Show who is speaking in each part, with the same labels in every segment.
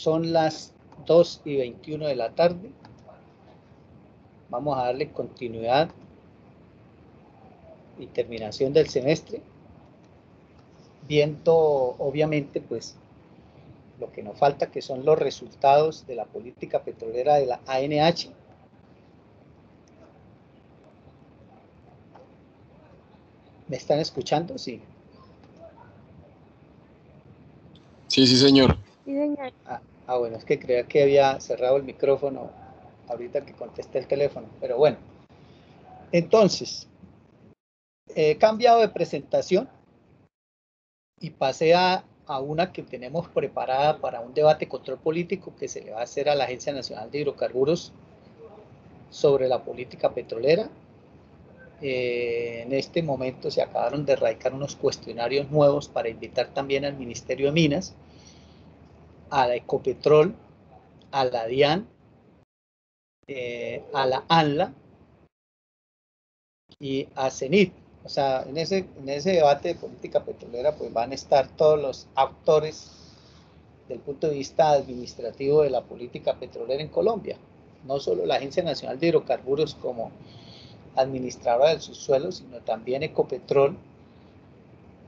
Speaker 1: Son las 2:21 de la tarde. Vamos a darle continuidad y terminación del semestre, viendo obviamente pues lo que nos falta, que son los resultados de la política petrolera de la ANH. ¿Me están escuchando? Sí.
Speaker 2: Sí, señor.
Speaker 3: Sí, señor.
Speaker 1: Bueno, es que creía que había cerrado el micrófono ahorita que contesté el teléfono, pero bueno. Entonces, he cambiado de presentación y pasé a una que tenemos preparada para un debate control político que se le va a hacer a la Agencia Nacional de Hidrocarburos sobre la política petrolera. En este momento se acabaron de radicar unos cuestionarios nuevos para invitar también al Ministerio de Minas, a la Ecopetrol, a la DIAN, a la ANLA y a CENIT. O sea, en ese debate de política petrolera pues van a estar todos los actores del punto de vista administrativo de la política petrolera en Colombia. No solo la Agencia Nacional de Hidrocarburos como administradora del subsuelo, sino también Ecopetrol,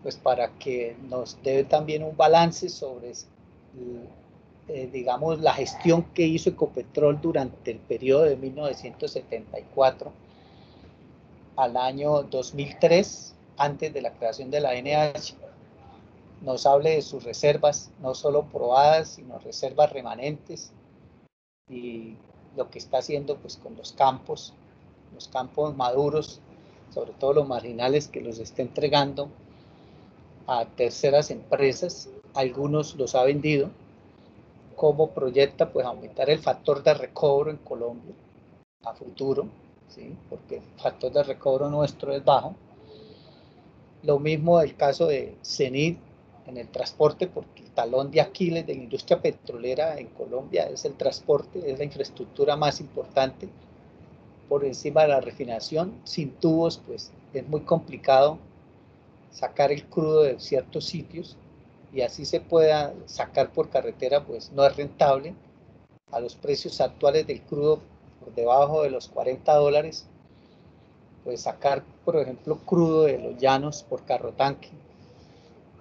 Speaker 1: pues para que nos dé también un balance sobre, digamos, la gestión que hizo Ecopetrol durante el periodo de 1974 al año 2003, antes de la creación de la ANH, nos hable de sus reservas, no solo probadas, sino reservas remanentes, y lo que está haciendo pues con los campos maduros, sobre todo los marginales, que los está entregando a terceras empresas. Algunos los ha vendido. Cómo proyecta pues aumentar el factor de recobro en Colombia a futuro, ¿sí? Porque el factor de recobro nuestro es bajo. Lo mismo el caso de CENIT en el transporte, porque el talón de Aquiles de la industria petrolera en Colombia es el transporte, es la infraestructura más importante por encima de la refinación. Sin tubos pues es muy complicado sacar el crudo de ciertos sitios, y así se pueda sacar por carretera pues no es rentable. A los precios actuales del crudo por debajo de los $40, pues sacar por ejemplo crudo de los llanos por carro tanque,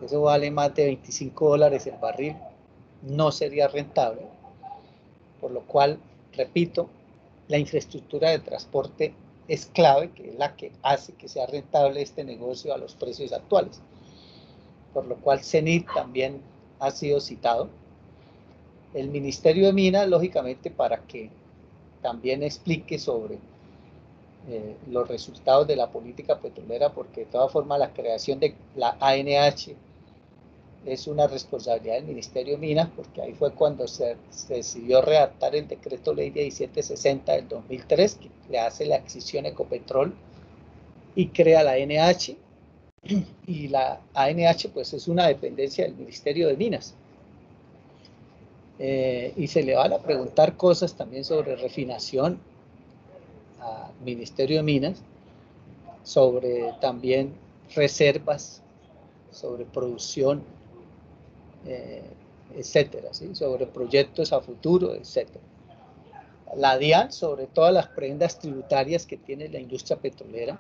Speaker 1: eso vale más de $25 el barril, no sería rentable. Por lo cual, repito, la infraestructura de transporte es clave, que es la que hace que sea rentable este negocio a los precios actuales. Por lo cual CENIT también ha sido citado. El Ministerio de Minas, lógicamente, para que también explique sobre los resultados de la política petrolera, porque de todas formas la creación de la ANH es una responsabilidad del Ministerio de Minas, porque ahí fue cuando se decidió redactar el decreto ley 1760 del 2003, que le hace la adquisición Ecopetrol y crea la ANH, y la ANH pues es una dependencia del Ministerio de Minas. Y se le van a preguntar cosas también sobre refinación al Ministerio de Minas, sobre también reservas, sobre producción, etcétera, ¿sí? Sobre proyectos a futuro, etcétera. La DIAN sobre todas las prendas tributarias que tiene la industria petrolera,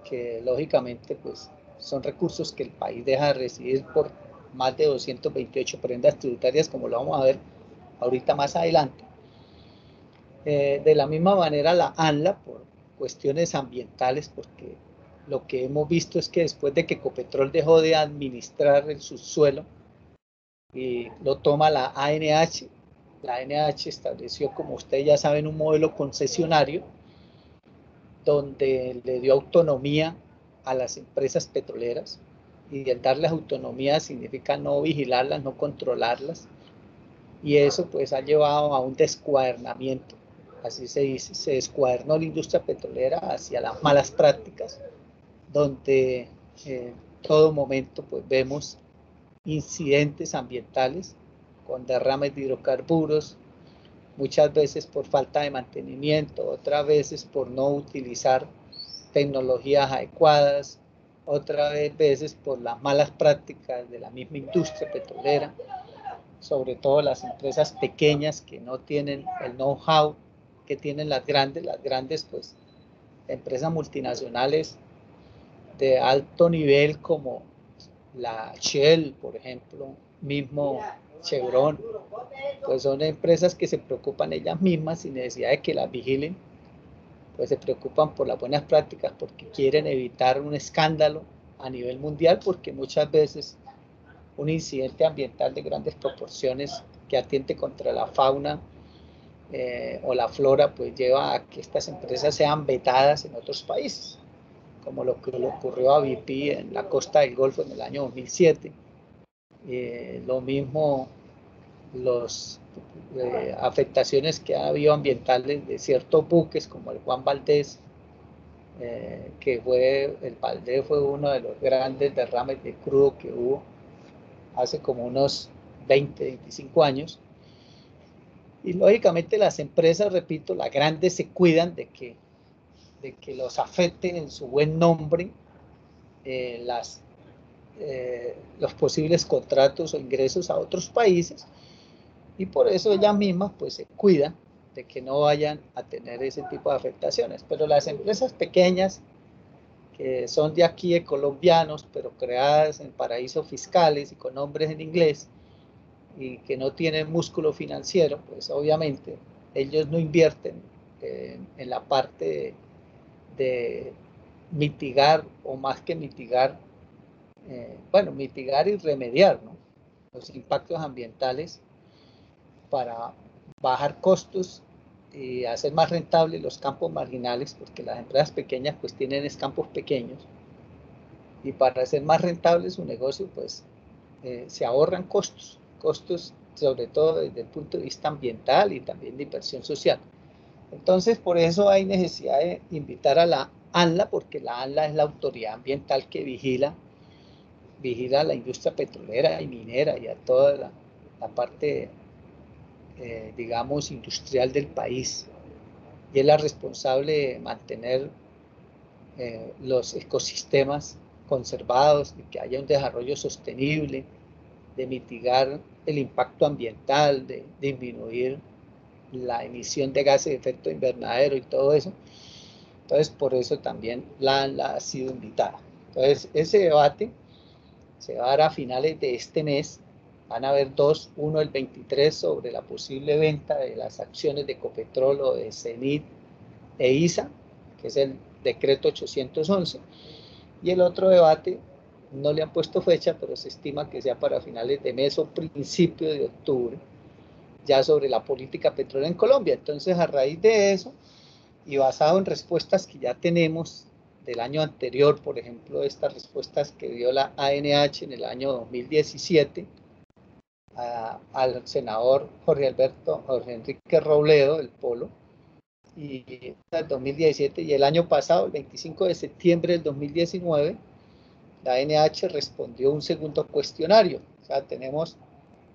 Speaker 1: que lógicamente pues son recursos que el país deja de recibir por más de 228 prendas tributarias, como lo vamos a ver ahorita más adelante. De la misma manera la ANLA por cuestiones ambientales, porque lo que hemos visto es que después de que Ecopetrol dejó de administrar el subsuelo y lo toma la ANH estableció, como ustedes ya saben, un modelo concesionario donde le dio autonomía a las empresas petroleras, y el darles autonomía significa no vigilarlas, no controlarlas, y eso pues ha llevado a un descuadernamiento, así se dice, se descuadernó la industria petrolera hacia las malas prácticas, donde en todo momento pues vemos incidentes ambientales con derrames de hidrocarburos, muchas veces por falta de mantenimiento, otras veces por no utilizar tecnologías adecuadas, otras veces por las malas prácticas de la misma industria petrolera. sobre todo las empresas pequeñas que no tienen el know-how que tienen las grandes pues empresas multinacionales de alto nivel como la Shell, por ejemplo, mismo Chevron, pues son empresas que se preocupan ellas mismas sin necesidad de que las vigilen, pues se preocupan por las buenas prácticas porque quieren evitar un escándalo a nivel mundial, porque muchas veces un incidente ambiental de grandes proporciones que atiente contra la fauna o la flora, pues lleva a que estas empresas sean vetadas en otros países, como lo que le ocurrió a BP en la costa del Golfo en el año 2007. Lo mismo las afectaciones que ha habido ambientales de ciertos buques como el Juan Valdez, que el Valdez fue uno de los grandes derrames de crudo que hubo hace como unos 20, 25 años. Y lógicamente las empresas, repito, las grandes se cuidan de que los afecten en su buen nombre los posibles contratos o ingresos a otros países, y por eso ellas mismas pues se cuidan de que no vayan a tener ese tipo de afectaciones. Pero las empresas pequeñas, que son de aquí de colombianos, pero creadas en paraísos fiscales y con nombres en inglés, y que no tienen músculo financiero, pues obviamente ellos no invierten en la parte de mitigar, o más que mitigar, mitigar y remediar, ¿no?, los impactos ambientales para bajar costos y hacer más rentables los campos marginales, porque las empresas pequeñas pues tienen campos pequeños, y para hacer más rentable su negocio pues se ahorran costos sobre todo desde el punto de vista ambiental y también de inversión social. Entonces, por eso hay necesidad de invitar a la ANLA, porque la ANLA es la autoridad ambiental que vigila a la industria petrolera y minera y a toda la parte, digamos, industrial del país. Y es la responsable de mantener los ecosistemas conservados, de que haya un desarrollo sostenible, de mitigar el impacto ambiental, de disminuir la emisión de gases de efecto invernadero y todo eso. Entonces, por eso también la ANLA ha sido invitada. Entonces, ese debate se va a dar a finales de este mes. Van a haber dos, uno el 23 sobre la posible venta de las acciones de Ecopetrol o de CENIT e ISA, que es el decreto 811, y el otro debate no le han puesto fecha, pero se estima que sea para finales de mes o principio de octubre, ya sobre la política petrolera en Colombia. Entonces, a raíz de eso, y basado en respuestas que ya tenemos del año anterior, por ejemplo, estas respuestas que dio la ANH en el año 2017 al senador Jorge Enrique Robledo, del Polo, y el 2017, y el año pasado, el 25 de septiembre del 2019, la ANH respondió un segundo cuestionario. O sea, tenemos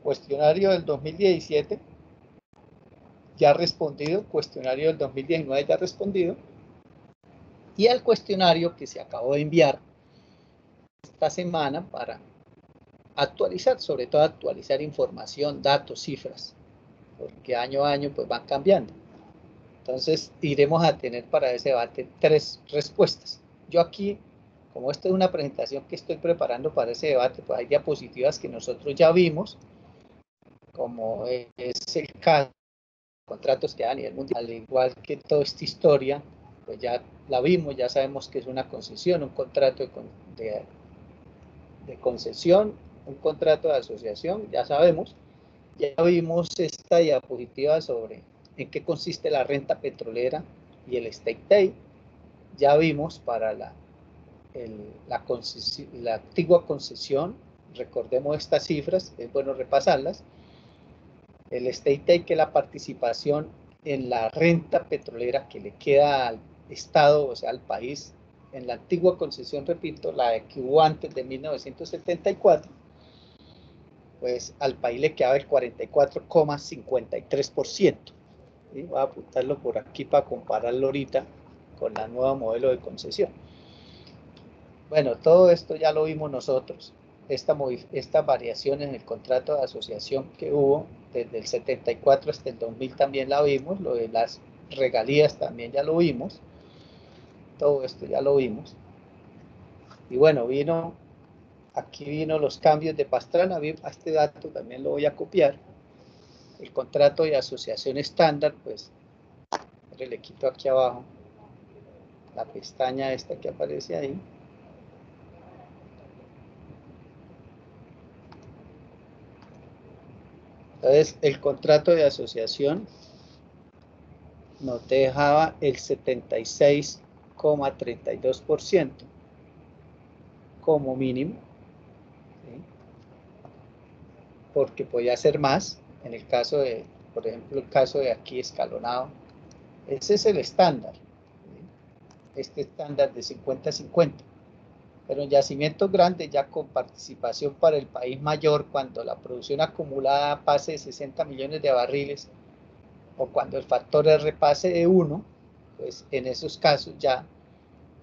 Speaker 1: cuestionario del 2017 ya respondido, cuestionario del 2019 ya respondido, y al cuestionario que se acabó de enviar esta semana para actualizar, sobre todo actualizar información, datos, cifras, porque año a año pues van cambiando. Entonces iremos a tener para ese debate 3 respuestas. Yo aquí, como esta es una presentación que estoy preparando para ese debate, pues hay diapositivas que nosotros ya vimos, como es el caso de contratos que hay a nivel mundial, al igual que toda esta historia, pues ya la vimos, ya sabemos que es una concesión, un contrato de concesión, un contrato de asociación, ya sabemos. Ya vimos esta diapositiva sobre en qué consiste la renta petrolera y el state day. Ya vimos para la antigua concesión, recordemos estas cifras, es bueno repasarlas. El state day, que es la participación en la renta petrolera que le queda al Estado, o sea, al país, en la antigua concesión, repito, la que hubo antes de 1974, pues al país le quedaba el 44,53%. ¿Sí? Voy a apuntarlo por aquí para compararlo ahorita con la nueva modelo de concesión. Bueno, todo esto ya lo vimos nosotros. esta variación en el contrato de asociación que hubo desde el 74 hasta el 2000 también la vimos, lo de las regalías también ya lo vimos, todo esto ya lo vimos. Y bueno, aquí vino los cambios de Pastrana, a este dato también lo voy a copiar. El contrato de asociación estándar, pues, le quito aquí abajo la pestaña esta que aparece ahí. Entonces, el contrato de asociación nos dejaba el 76,32% como mínimo, ¿sí? Porque podía ser más, en el caso de, por ejemplo, el caso de aquí escalonado, ese es el estándar, ¿sí? Este estándar de 50-50, pero en yacimientos grandes, ya con participación para el país mayor, cuando la producción acumulada pase de 60 millones de barriles, o cuando el factor R pase de 1, pues en esos casos ya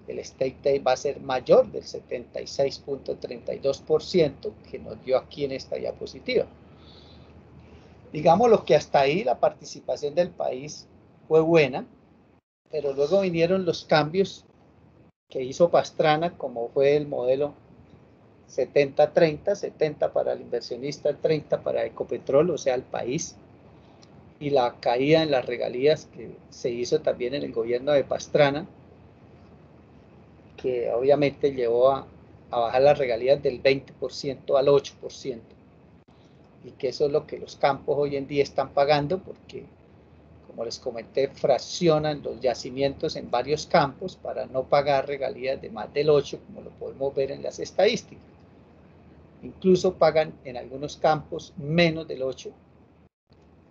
Speaker 1: el stake day va a ser mayor del 76,32% que nos dio aquí en esta diapositiva. Digamos lo que hasta ahí la participación del país fue buena, pero luego vinieron los cambios que hizo Pastrana, como fue el modelo 70-30, 70 para el inversionista, 30 para Ecopetrol, o sea, el país, y la caída en las regalías que se hizo también en el gobierno de Pastrana, que obviamente llevó a bajar las regalías del 20% al 8%, y que eso es lo que los campos hoy en día están pagando, porque, como les comenté, fraccionan los yacimientos en varios campos para no pagar regalías de más del 8%, como lo podemos ver en las estadísticas. Incluso pagan en algunos campos menos del 8%,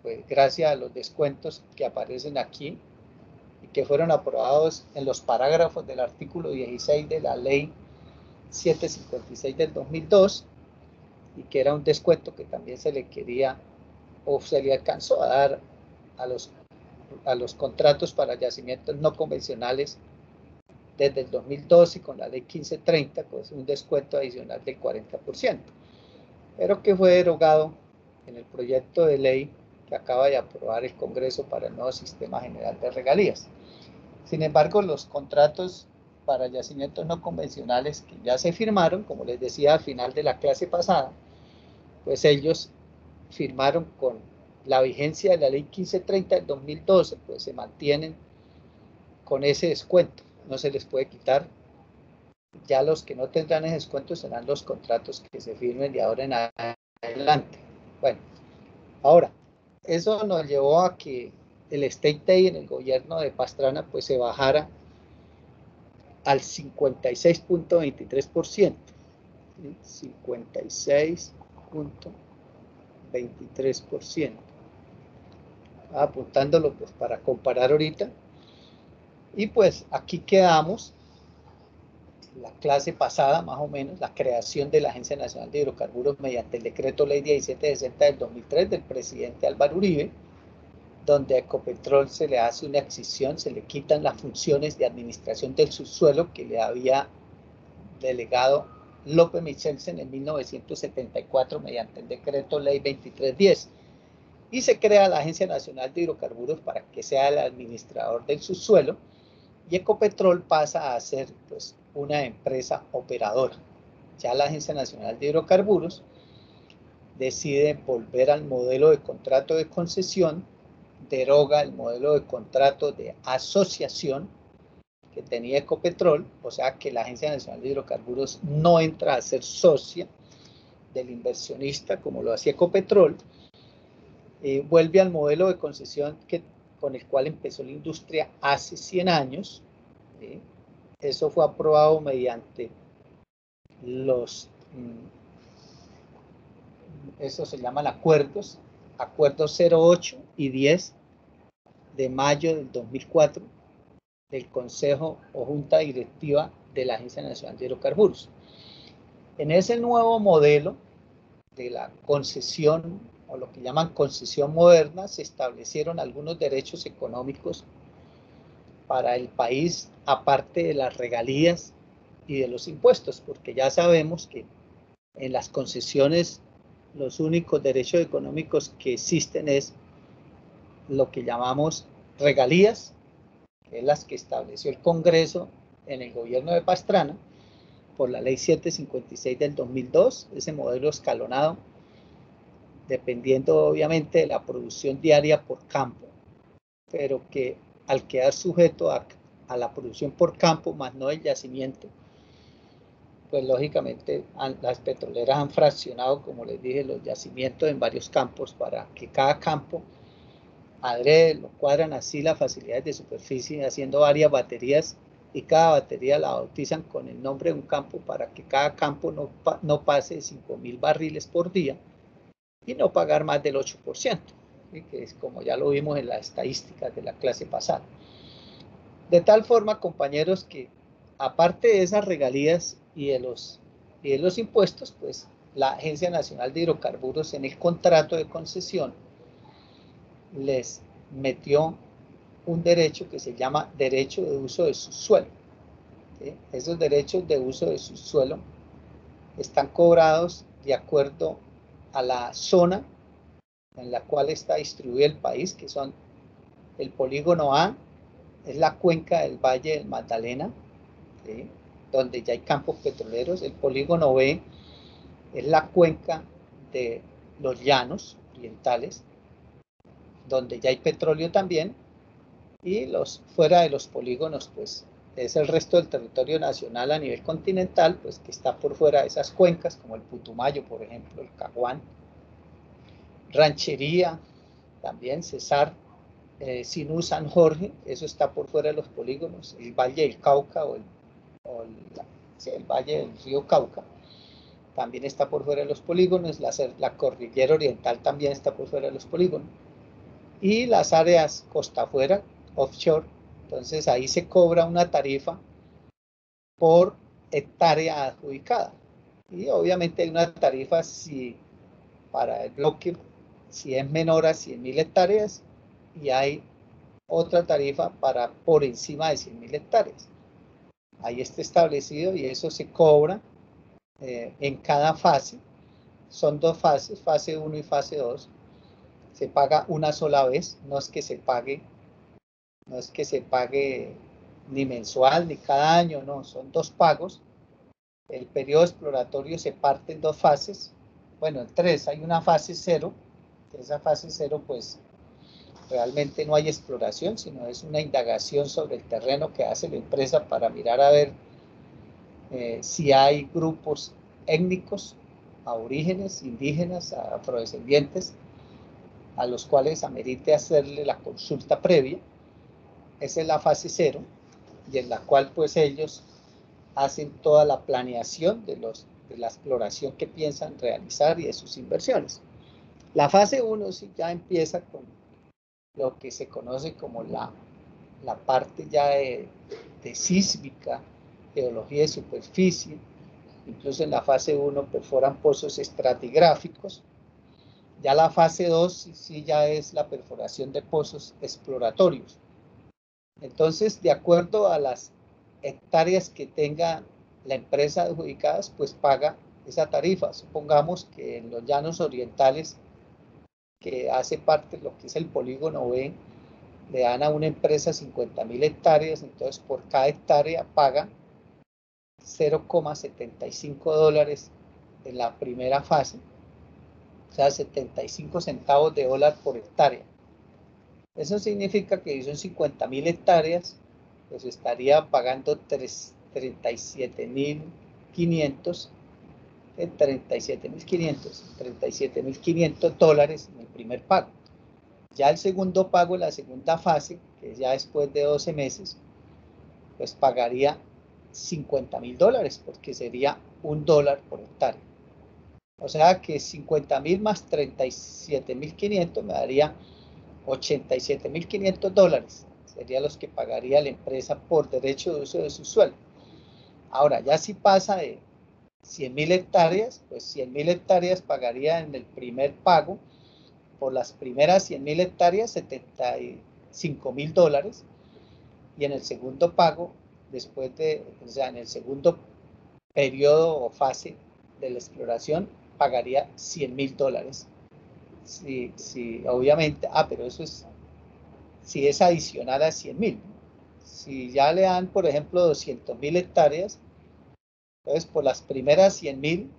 Speaker 1: pues gracias a los descuentos que aparecen aquí y que fueron aprobados en los parágrafos del artículo 16 de la ley 756 del 2002, y que era un descuento que también se le quería o se le alcanzó a dar a los contratos para yacimientos no convencionales desde el 2002, y con la ley 1530, pues un descuento adicional del 40%, pero que fue derogado en el proyecto de ley que acaba de aprobar el Congreso para el nuevo sistema general de regalías. Sin embargo, los contratos para yacimientos no convencionales que ya se firmaron, como les decía al final de la clase pasada, pues ellos firmaron con la vigencia de la ley 1530 del 2012, pues se mantienen con ese descuento, no se les puede quitar. Ya los que no tendrán ese descuento serán los contratos que se firmen de ahora en adelante. Bueno, ahora, eso nos llevó a que el stake day en el gobierno de Pastrana pues se bajara al 56,23%, 56,23%, apuntándolo pues para comparar ahorita. Y pues aquí quedamos, la clase pasada más o menos, la creación de la Agencia Nacional de Hidrocarburos mediante el decreto ley 1760 del 2003 del presidente Álvaro Uribe, donde a Ecopetrol se le hace una excisión, se le quitan las funciones de administración del subsuelo que le había delegado López Michelsen en 1974 mediante el decreto ley 2310, y se crea la Agencia Nacional de Hidrocarburos para que sea el administrador del subsuelo, y Ecopetrol pasa a ser pues una empresa operadora. Ya la Agencia Nacional de Hidrocarburos decide volver al modelo de contrato de concesión, deroga el modelo de contrato de asociación que tenía Ecopetrol, o sea que la Agencia Nacional de Hidrocarburos no entra a ser socia del inversionista como lo hacía Ecopetrol, vuelve al modelo de concesión con el cual empezó la industria hace 100 años. Eso fue aprobado mediante los, eso se llaman acuerdos 08 y 10 de mayo del 2004 del Consejo o Junta Directiva de la Agencia Nacional de Hidrocarburos. En ese nuevo modelo de la concesión, o lo que llaman concesión moderna, se establecieron algunos derechos económicos para el país, aparte de las regalías y de los impuestos, porque ya sabemos que En las concesiones, los únicos derechos económicos que existen es lo que llamamos regalías, que es las que estableció el Congreso en el gobierno de Pastrana, por la ley 756 del 2002, ese modelo escalonado, dependiendo obviamente de la producción diaria por campo, pero que al quedar sujeto a la producción por campo, más no el yacimiento, pues lógicamente las petroleras han fraccionado, como les dije, los yacimientos en varios campos para que cada campo adrede, lo cuadran así las facilidades de superficie, haciendo varias baterías, y cada batería la bautizan con el nombre de un campo para que cada campo no pase de 5.000 barriles por día y no pagar más del 8%, ¿sí? Que es como ya lo vimos en las estadísticas de la clase pasada. De tal forma, compañeros, que aparte de esas regalías y de los impuestos, pues la Agencia Nacional de Hidrocarburos en el contrato de concesión les metió un derecho que se llama derecho de uso de subsuelo. ¿Sí? Esos derechos de uso de subsuelo están cobrados de acuerdo a la zona en la cual está distribuido el país, que son el polígono A, es la cuenca del Valle del Magdalena, ¿sí? Donde ya hay campos petroleros. El polígono B es la cuenca de los llanos orientales, donde ya hay petróleo también, y fuera de los polígonos, pues es el resto del territorio nacional a nivel continental, pues que está por fuera de esas cuencas, como el Putumayo, por ejemplo, el Caguán, Ranchería, también Cesar, Sinú, San Jorge, eso está por fuera de los polígonos, el Valle del Cauca el Valle del Río Cauca también está por fuera de los polígonos, la cordillera oriental también está por fuera de los polígonos, y las áreas costa afuera, offshore, entonces ahí se cobra una tarifa por hectárea adjudicada, y obviamente hay una tarifa para el bloque, si es menor a 100.000 hectáreas, y hay otra tarifa por encima de 100.000 hectáreas. Ahí está establecido, y eso se cobra en cada fase. Son dos fases, fase 1 y fase 2. Se paga una sola vez, no es que se pague ni mensual ni cada año, no, son dos pagos. El periodo exploratorio se parte en dos fases, bueno, en tres. Hay una fase 0, que esa fase 0 pues realmente no hay exploración, sino es una indagación sobre el terreno que hace la empresa para mirar a ver si hay grupos étnicos, aborígenes, indígenas, afrodescendientes, a los cuales amerite hacerle la consulta previa. Esa es la fase 0, y en la cual pues ellos hacen toda la planeación de la exploración que piensan realizar y de sus inversiones. La fase 1 sí ya empieza con lo que se conoce como la parte ya de sísmica, geología de superficie. Incluso en la fase 1 perforan pozos estratigráficos. Ya la fase 2 sí ya es la perforación de pozos exploratorios. Entonces, de acuerdo a las hectáreas que tenga la empresa adjudicadas, pues paga esa tarifa. Supongamos que en los llanos orientales, que hace parte de lo que es el polígono B, le dan a una empresa 50.000 hectáreas, entonces por cada hectárea paga $0,75 en la primera fase, o sea, 75 centavos de dólar por hectárea. Eso significa que si son 50.000 hectáreas, pues estaría pagando 37.500 $37.500 en el primer pago. Ya el segundo pago, la segunda fase, que es ya después de 12 meses, pues pagaría $50.000, porque sería $1 por hectárea. O sea que 50.000 más 37.500 me daría $87.500. Serían los que pagaría la empresa por derecho de uso de su suelo. Ahora, ya si pasa de 100.000 hectáreas, pues 100.000 hectáreas pagaría en el primer pago por las primeras 100.000 hectáreas $75.000, y en el segundo pago, en el segundo periodo o fase de la exploración pagaría $100.000. Si obviamente, pero eso es, si es adicional a 100.000. Si ya le dan, por ejemplo, 200.000 hectáreas, entonces por las primeras 100.000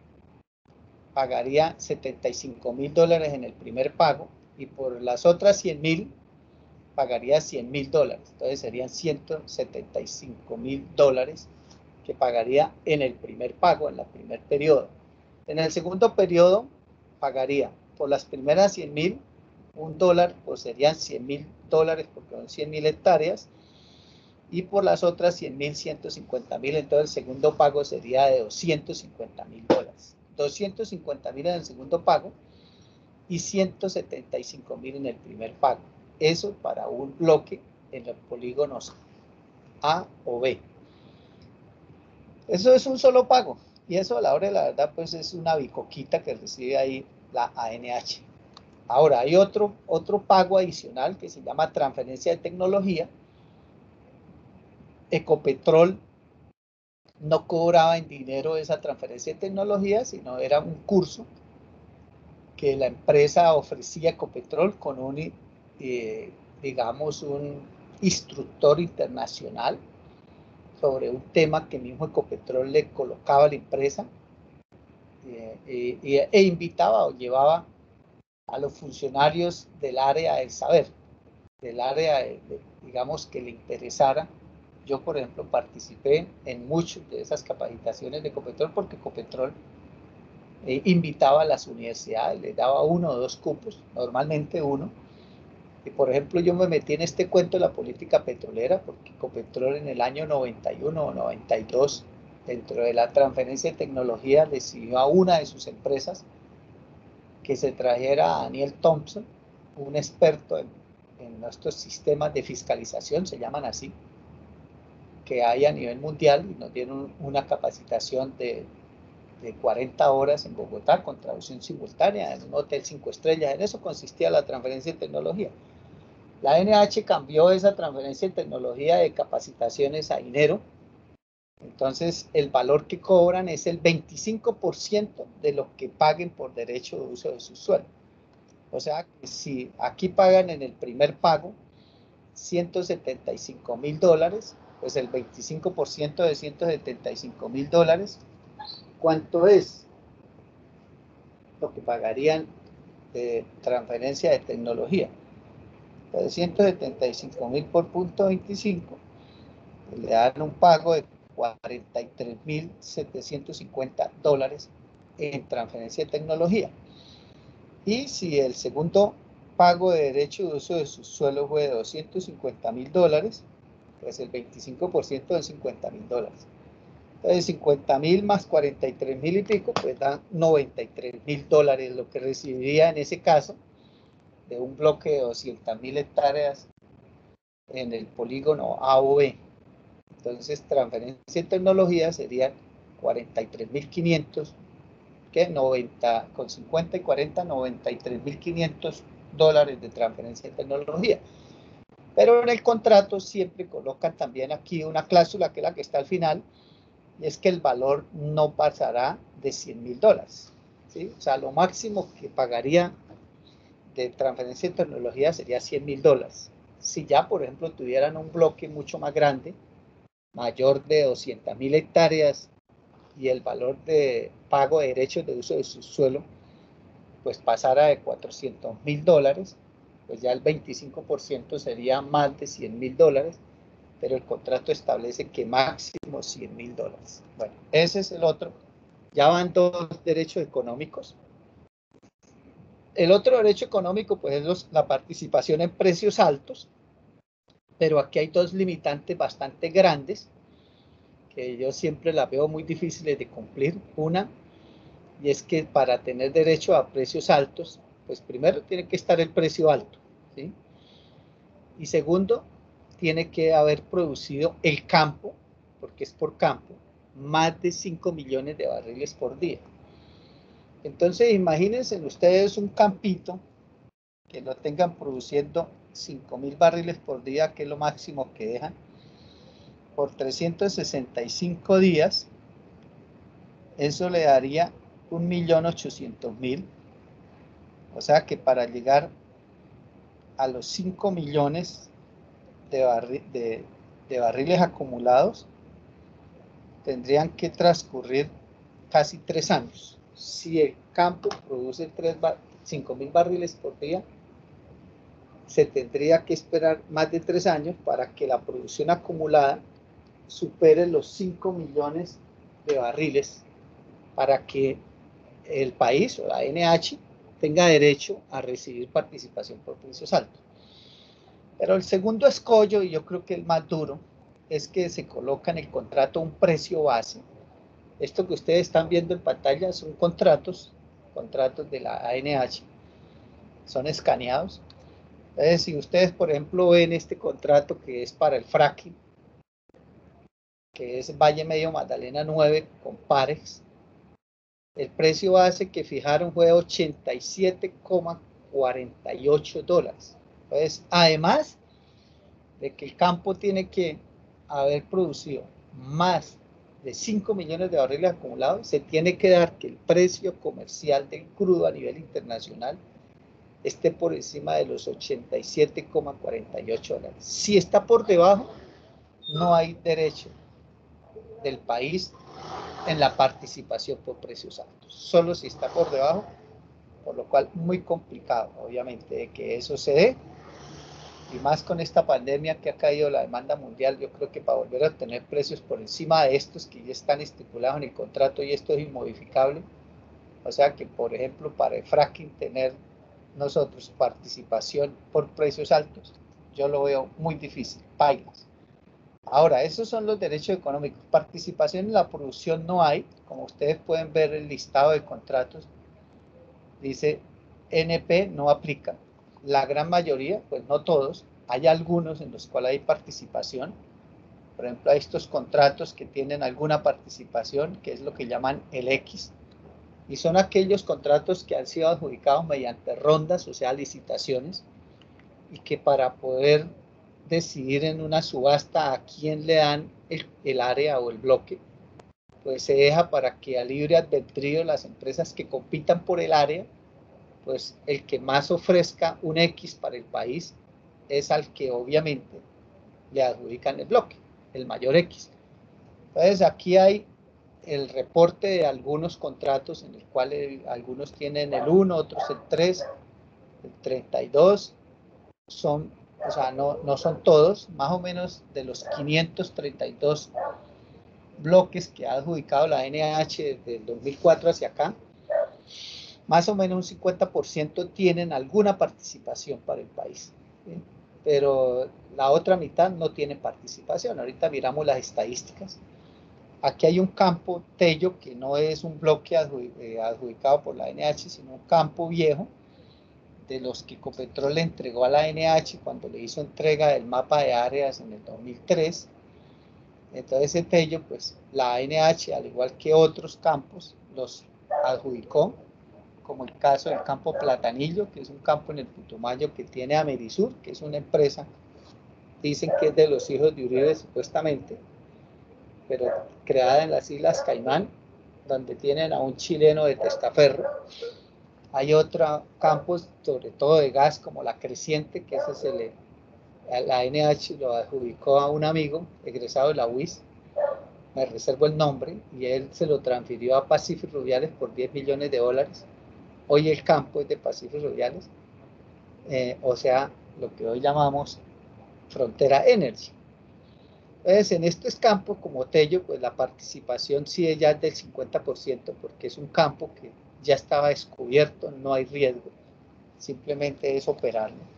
Speaker 1: pagaría $75.000 en el primer pago, y por las otras 100.000 pagaría $100.000. Entonces serían $175.000 que pagaría en el primer pago, en el primer periodo. En el segundo periodo pagaría por las primeras 100.000 $1, pues serían $100.000 porque son 100.000 hectáreas, y por las otras 100.000, $150.000. Entonces el segundo pago sería de $250.000. $250.000 en el segundo pago y $175.000 en el primer pago. Eso para un bloque en los polígonos A o B. Eso es un solo pago, y eso a la hora de la verdad pues es una bicoquita que recibe ahí la ANH. Ahora hay otro pago adicional que se llama transferencia de tecnología. Ecopetrol no cobraba en dinero esa transferencia de tecnología, sino era un curso que la empresa ofrecía Ecopetrol con digamos, un instructor internacional sobre un tema que mismo Ecopetrol le colocaba a la empresa, e invitaba o llevaba a los funcionarios del área del saber, del área, digamos, que le interesara. Yo, por ejemplo, participé en muchas de esas capacitaciones de Ecopetrol porque Ecopetrol invitaba a las universidades, les daba 1 o 2 cupos, normalmente 1. Y por ejemplo, yo me metí en este cuento de la política petrolera porque Ecopetrol en el año 91 o 92, dentro de la transferencia de tecnología, decidió a una de sus empresas que se trajera a Daniel Thompson, un experto en nuestros sistemas de fiscalización, se llaman así, que hay a nivel mundial, y nos dieron una capacitación de 40 horas en Bogotá con traducción simultánea en un hotel 5 estrellas. En eso consistía la transferencia de tecnología. La NH cambió esa transferencia de tecnología de capacitaciones a dinero. Entonces el valor que cobran es el 25% de lo que paguen por derecho de uso de su suelo. O sea que si aquí pagan en el primer pago $175.000, pues el 25% de $175.000, ¿cuánto es lo que pagarían de transferencia de tecnología? Entonces 175.000 por .25, pues le dan un pago de $43.750 en transferencia de tecnología. Y si el segundo pago de derecho de uso de su suelo fue de $250.000, pues el 25% de $50.000. Entonces 50.000 más 43.000 y pico, pues dan $93.000, lo que recibiría en ese caso de un bloque de 200.000 hectáreas en el polígono A o B. Entonces transferencia de tecnología serían 43.500, que 90 con 50 y 40, $93.500 de transferencia de tecnología. Pero en el contrato siempre colocan también aquí una cláusula, que es la que está al final, y es que el valor no pasará de $100.000, ¿sí? O sea, lo máximo que pagaría de transferencia de tecnología sería $100.000. Si ya, por ejemplo, tuvieran un bloque mucho más grande, mayor de 200.000 hectáreas, y el valor de pago de derechos de uso de su suelo pues pasara de $400.000, pues ya el 25% sería más de $100.000, pero el contrato establece que máximo $100.000. Bueno, ese es el otro. Ya van 2 derechos económicos. El otro derecho económico pues es la participación en precios altos, pero aquí hay 2 limitantes bastante grandes que yo siempre las veo muy difíciles de cumplir. Una, y es que para tener derecho a precios altos, pues primero tiene que estar el precio alto, ¿sí? Y segundo, tiene que haber producido el campo, porque es por campo, más de 5 millones de barriles por día. Entonces imagínense ustedes un campito que lo tengan produciendo 5.000 barriles por día, que es lo máximo que dejan, por 365 días, eso le daría 1.800.000. O sea que para llegar a los 5 millones de barriles acumulados, tendrían que transcurrir casi 3 años. Si el campo produce 5.000 barriles por día, se tendría que esperar más de 3 años para que la producción acumulada supere los 5 millones de barriles, para que el país o la ANH tenga derecho a recibir participación por precios altos. Pero el segundo escollo, y yo creo que el más duro, es que se coloca en el contrato un precio base. Esto que ustedes están viendo en pantalla son contratos de la ANH, son escaneados. Entonces, si ustedes, por ejemplo, ven este contrato que es para el fracking, que es Valle Medio Magdalena 9 con Parex, el precio base que fijaron fue $87,48. Entonces, además de que el campo tiene que haber producido más de 5 millones de barriles acumulados, se tiene que dar que el precio comercial del crudo a nivel internacional esté por encima de los $87,48. Si está por debajo, no hay derecho del país en la participación por precios altos, solo si está por debajo, por lo cual muy complicado, obviamente, de que eso se dé, y más con esta pandemia que ha caído la demanda mundial. Yo creo que para volver a obtener precios por encima de estos que ya están estipulados en el contrato, y esto es inmodificable, o sea que, por ejemplo, para el fracking tener nosotros participación por precios altos, yo lo veo muy difícil, pailas. Ahora, esos son los derechos económicos. Participación en la producción no hay. Como ustedes pueden ver el listado de contratos, dice NP no aplica. La gran mayoría, pues no todos, hay algunos en los cuales hay participación. Por ejemplo, hay estos contratos que tienen alguna participación, que es lo que llaman el X, y son aquellos contratos que han sido adjudicados mediante rondas, o sea, licitaciones, y que para poder decidir en una subasta a quién le dan el área o el bloque, pues se deja para que a libre albedrío las empresas que compitan por el área, pues el que más ofrezca un X para el país es al que obviamente le adjudican el bloque, el mayor X. Entonces aquí hay el reporte de algunos contratos en el cual algunos tienen el 1, otros el 3, el 32, son, o sea, no son todos, más o menos de los 532 bloques que ha adjudicado la NH desde el 2004 hacia acá, más o menos un 50% tienen alguna participación para el país, ¿sí? Pero la otra mitad no tiene participación. Ahorita miramos las estadísticas. Aquí hay un campo Tello que no es un bloque adjudicado por la NH, sino un campo viejo, de los que Ecopetrol le entregó a la NH cuando le hizo entrega del mapa de áreas en el 2003. Entonces ese Tello, pues la NH, al igual que otros campos, los adjudicó, como el caso del campo Platanillo, que es un campo en el Putumayo que tiene Amerisur, que es una empresa, dicen que es de los hijos de Uribe supuestamente, pero creada en las Islas Caimán, donde tienen a un chileno de testaferro. Hay otros campos, sobre todo de gas, como la Creciente, que ese la NH lo adjudicó a un amigo egresado de la UIS, me reservo el nombre, y él se lo transfirió a Pacific Rubiales por $10 millones. Hoy el campo es de Pacific Rubiales, o sea, lo que hoy llamamos Frontera Energy. Entonces, en estos campos como Tello, pues la participación sí es ya del 50%, porque es un campo que ya estaba descubierto, no hay riesgo, simplemente es operarlo.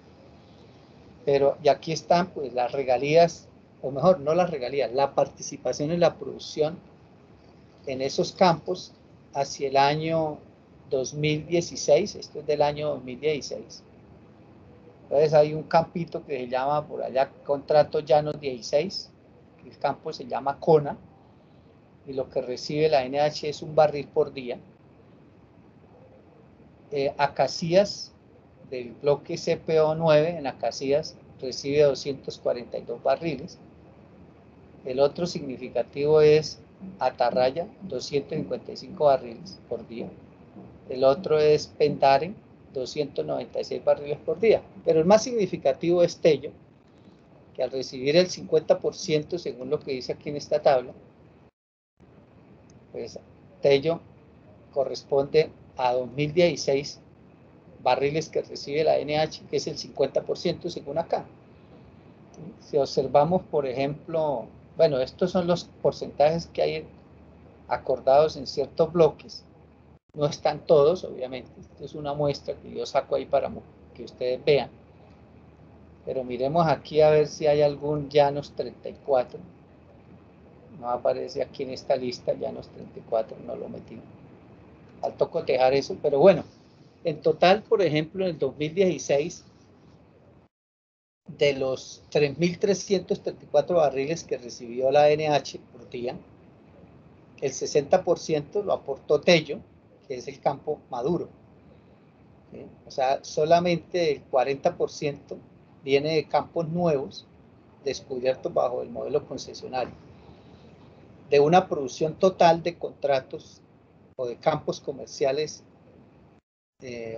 Speaker 1: Pero, y aquí están pues las regalías, o mejor, no las regalías, la participación en la producción en esos campos hacia el año 2016, esto es del año 2016. Entonces hay un campito que se llama por allá Contrato Llanos 16, el campo se llama Cona, y lo que recibe la NH es un barril por día. Acacías, del bloque CPO9 en Acacías, recibe 242 barriles. El otro significativo es Atarraya, 255 barriles por día. el otro es Pendaren, 296 barriles por día. Pero el más significativo es Tello, que al recibir el 50%, según lo que dice aquí en esta tabla, pues Tello corresponde a 2016 barriles que recibe la NH, que es el 50% según acá. Si observamos, por ejemplo, bueno, estos son los porcentajes que hay acordados en ciertos bloques. No están todos, obviamente. Esto es una muestra que yo saco ahí para que ustedes vean. Pero miremos aquí a ver si hay algún Llanos 34. No aparece aquí en esta lista Llanos 34, no lo metí. Faltó cotejar eso, pero bueno. En total, por ejemplo, en el 2016, de los 3.334 barriles que recibió la NH por día, el 60% lo aportó Tello, que es el campo maduro. ¿Sí? O sea, solamente el 40% viene de campos nuevos descubiertos bajo el modelo concesionario. De una producción total de contratos o de campos comerciales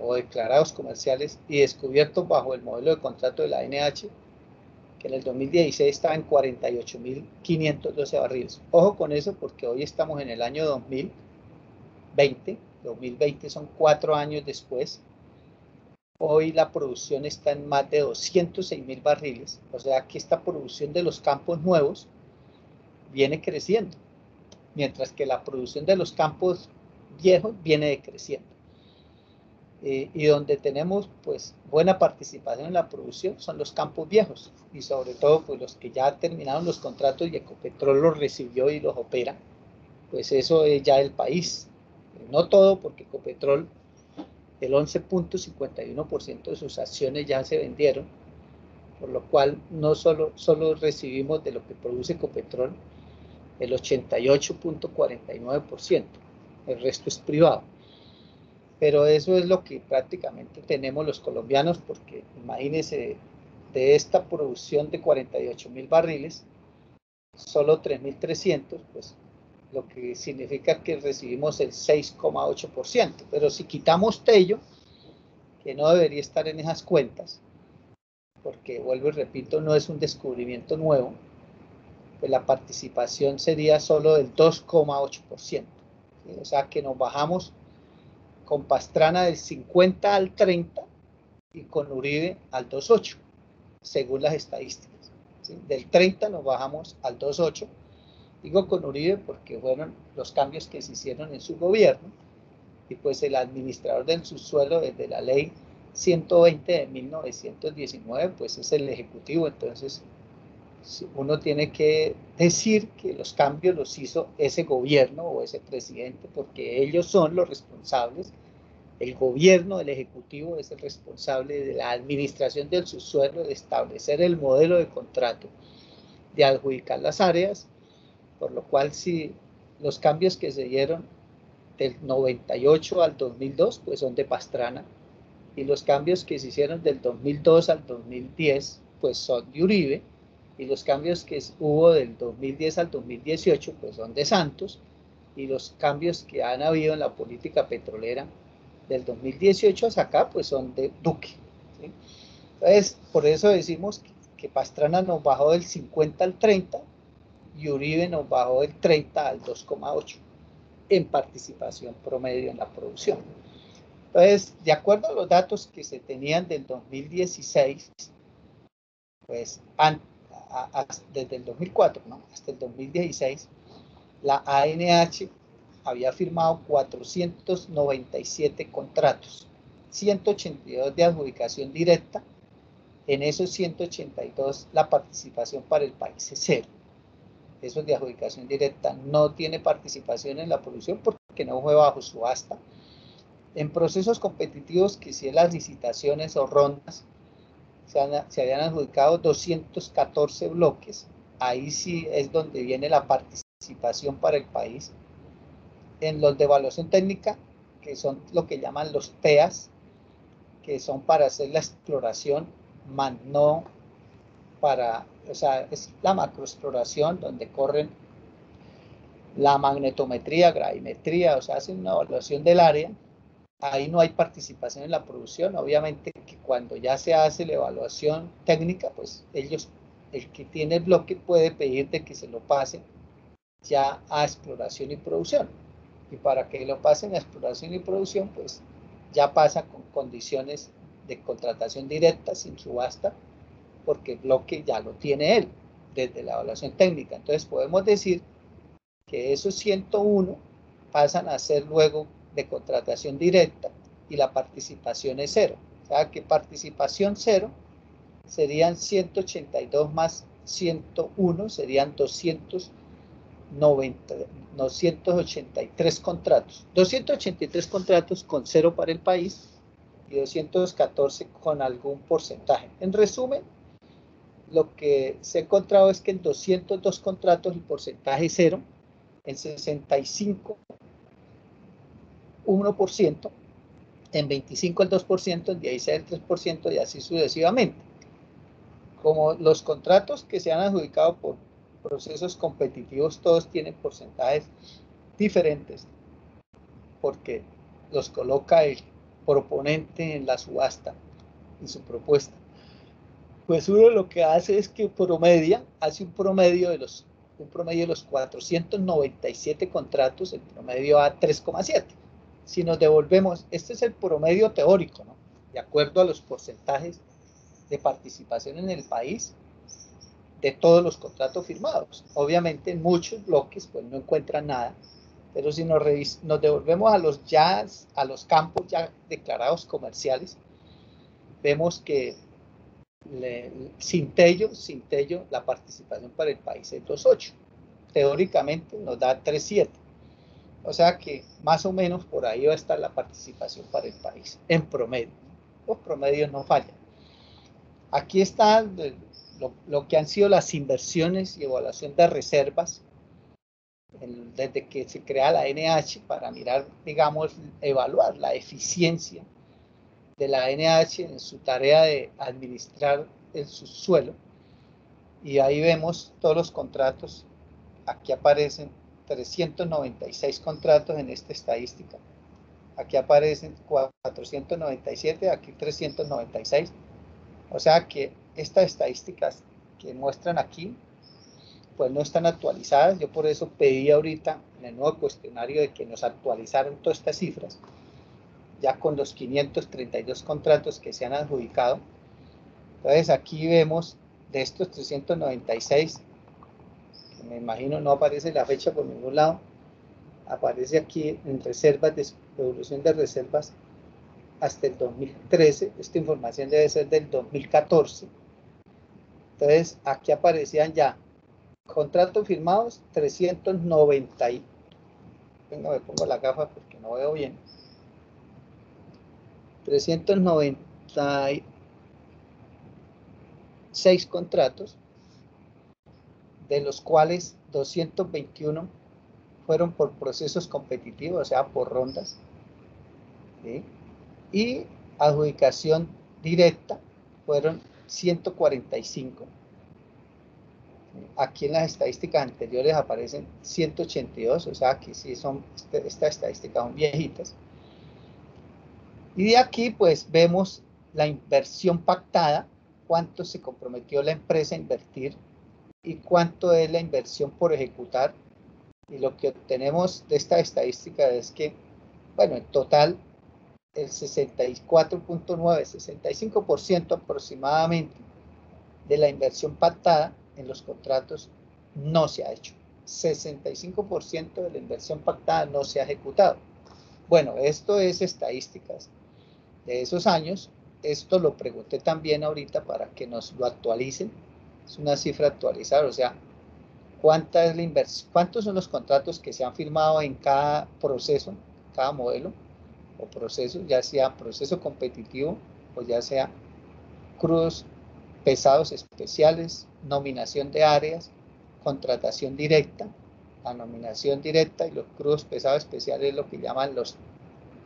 Speaker 1: o declarados comerciales y descubiertos bajo el modelo de contrato de la NH, que en el 2016 estaba en 48.512 barriles. Ojo con eso porque hoy estamos en el año 2020. 2020 son 4 años después. Hoy la producción está en más de 206.000 barriles. O sea que esta producción de los campos nuevos viene creciendo, mientras que la producción de los campos viejos viene decreciendo. Y donde tenemos pues buena participación en la producción son los campos viejos y sobre todo pues los que ya terminaron los contratos y Ecopetrol los recibió y los opera, pues eso es ya el país. No todo, porque Ecopetrol, el 11.51% de sus acciones ya se vendieron, por lo cual no solo recibimos de lo que produce Ecopetrol el 88.49%, el resto es privado. Pero eso es lo que prácticamente tenemos los colombianos, porque imagínense, de esta producción de 48.000 barriles, solo 3.300, pues lo que significa que recibimos el 6,8%. Pero si quitamos Tello, que no debería estar en esas cuentas, porque vuelvo y repito, no es un descubrimiento nuevo, pues la participación sería solo del 2,8%. ¿Sí? O sea que nos bajamos con Pastrana del 50 al 30 y con Uribe al 2,8, según las estadísticas. ¿Sí? Del 30 nos bajamos al 2,8. Digo con Uribe porque fueron los cambios que se hicieron en su gobierno y pues el administrador del subsuelo desde la ley 120 de 1919 pues es el ejecutivo. Entonces uno tiene que decir que los cambios los hizo ese gobierno o ese presidente, porque ellos son los responsables. El gobierno, el ejecutivo, es el responsable de la administración del subsuelo, de establecer el modelo de contrato, de adjudicar las áreas, por lo cual si los cambios que se dieron del 98 al 2002 pues son de Pastrana, y los cambios que se hicieron del 2002 al 2010 pues son de Uribe, y los cambios que hubo del 2010 al 2018 pues son de Santos, y los cambios que han habido en la política petrolera del 2018 hasta acá pues son de Duque. ¿Sí? Entonces, por eso decimos que Pastrana nos bajó del 50 al 30 y Uribe nos bajó del 30 al 2,8 en participación promedio en la producción. Entonces, de acuerdo a los datos que se tenían del 2016, pues desde el 2004, ¿no?, hasta el 2016, la ANH había firmado 497 contratos, 182 de adjudicación directa. En esos 182 la participación para el país es cero. Esos de adjudicación directa no tiene participación en la producción porque no fue bajo subasta. En procesos competitivos, que si es las licitaciones o rondas, se habían adjudicado 214 bloques. Ahí sí es donde viene la participación para el país. En los de evaluación técnica, que son lo que llaman los TEAs, que son para hacer la exploración, más no para, o sea, es la macroexploración donde corren la magnetometría, gravimetría, o sea, hacen una evaluación del área, ahí no hay participación en la producción. Obviamente que cuando ya se hace la evaluación técnica, pues ellos, el que tiene el bloque puede pedir de que se lo pase ya a exploración y producción. Y para que lo pasen a exploración y producción, pues ya pasa con condiciones de contratación directa, sin subasta, porque el bloque ya lo tiene él desde la evaluación técnica. Entonces podemos decir que esos 101 pasan a ser luego de contratación directa y la participación es cero. O sea que participación cero serían 182 más 101, serían 283 contratos. 283 contratos con cero para el país y 214 con algún porcentaje. En resumen, lo que se ha encontrado es que en 202 contratos el porcentaje es cero, en 65 1%, en 25 el 2%, en 16 el 3% y así sucesivamente. Como los contratos que se han adjudicado por procesos competitivos, todos tienen porcentajes diferentes, porque los coloca el proponente en la subasta, en su propuesta. Pues uno lo que hace es que hace un promedio de los 497 contratos, el promedio a 3,7. Si nos devolvemos, este es el promedio teórico, ¿no? De acuerdo a los porcentajes de participación en el país de todos los contratos firmados. Obviamente en muchos bloques pues no encuentran nada, pero si nos devolvemos a los campos ya declarados comerciales, vemos que sin Tello, la participación para el país es 2,8. Teóricamente nos da 3,7. O sea que más o menos por ahí va a estar la participación para el país, en promedio. Los promedios no fallan. Aquí está lo que han sido las inversiones y evaluación de reservas desde que se crea la NH para mirar, digamos, evaluar la eficiencia de la NH en su tarea de administrar el subsuelo. Y ahí vemos todos los contratos. Aquí aparecen 396 contratos en esta estadística. Aquí aparecen 497, aquí 396. O sea que estas estadísticas que muestran aquí, pues no están actualizadas. Yo por eso pedí ahorita en el nuevo cuestionario de que nos actualizaran todas estas cifras, ya con los 532 contratos que se han adjudicado. Entonces aquí vemos de estos 396, que me imagino no aparece la fecha por ningún lado, aparece aquí en reservas, de evolución de reservas hasta el 2013, esta información debe ser del 2014. Entonces aquí aparecían ya contratos firmados 390, venga, me pongo la gafa porque no veo bien, 396 contratos, de los cuales 221 fueron por procesos competitivos, o sea, por rondas, ¿sí? Y adjudicación directa fueron 145. Aquí en las estadísticas anteriores aparecen 182, o sea, que sí son, estas estadísticas son viejitas. Y de aquí, pues, vemos la inversión pactada, cuánto se comprometió la empresa a invertir y cuánto es la inversión por ejecutar. Y lo que obtenemos de esta estadística es que, bueno, en total, el 64.9, 65% aproximadamente de la inversión pactada en los contratos no se ha hecho. 65% de la inversión pactada no se ha ejecutado. Bueno, esto es estadísticas de esos años. Esto lo pregunté también ahorita para que nos lo actualicen. Es una cifra actualizada, o sea, ¿cuánta es la inversión? ¿Cuántos son los contratos que se han firmado en cada proceso, cada modelo o proceso, ya sea proceso competitivo o ya sea crudos pesados especiales, nominación de áreas, contratación directa? La nominación directa y los crudos pesados especiales es lo que llaman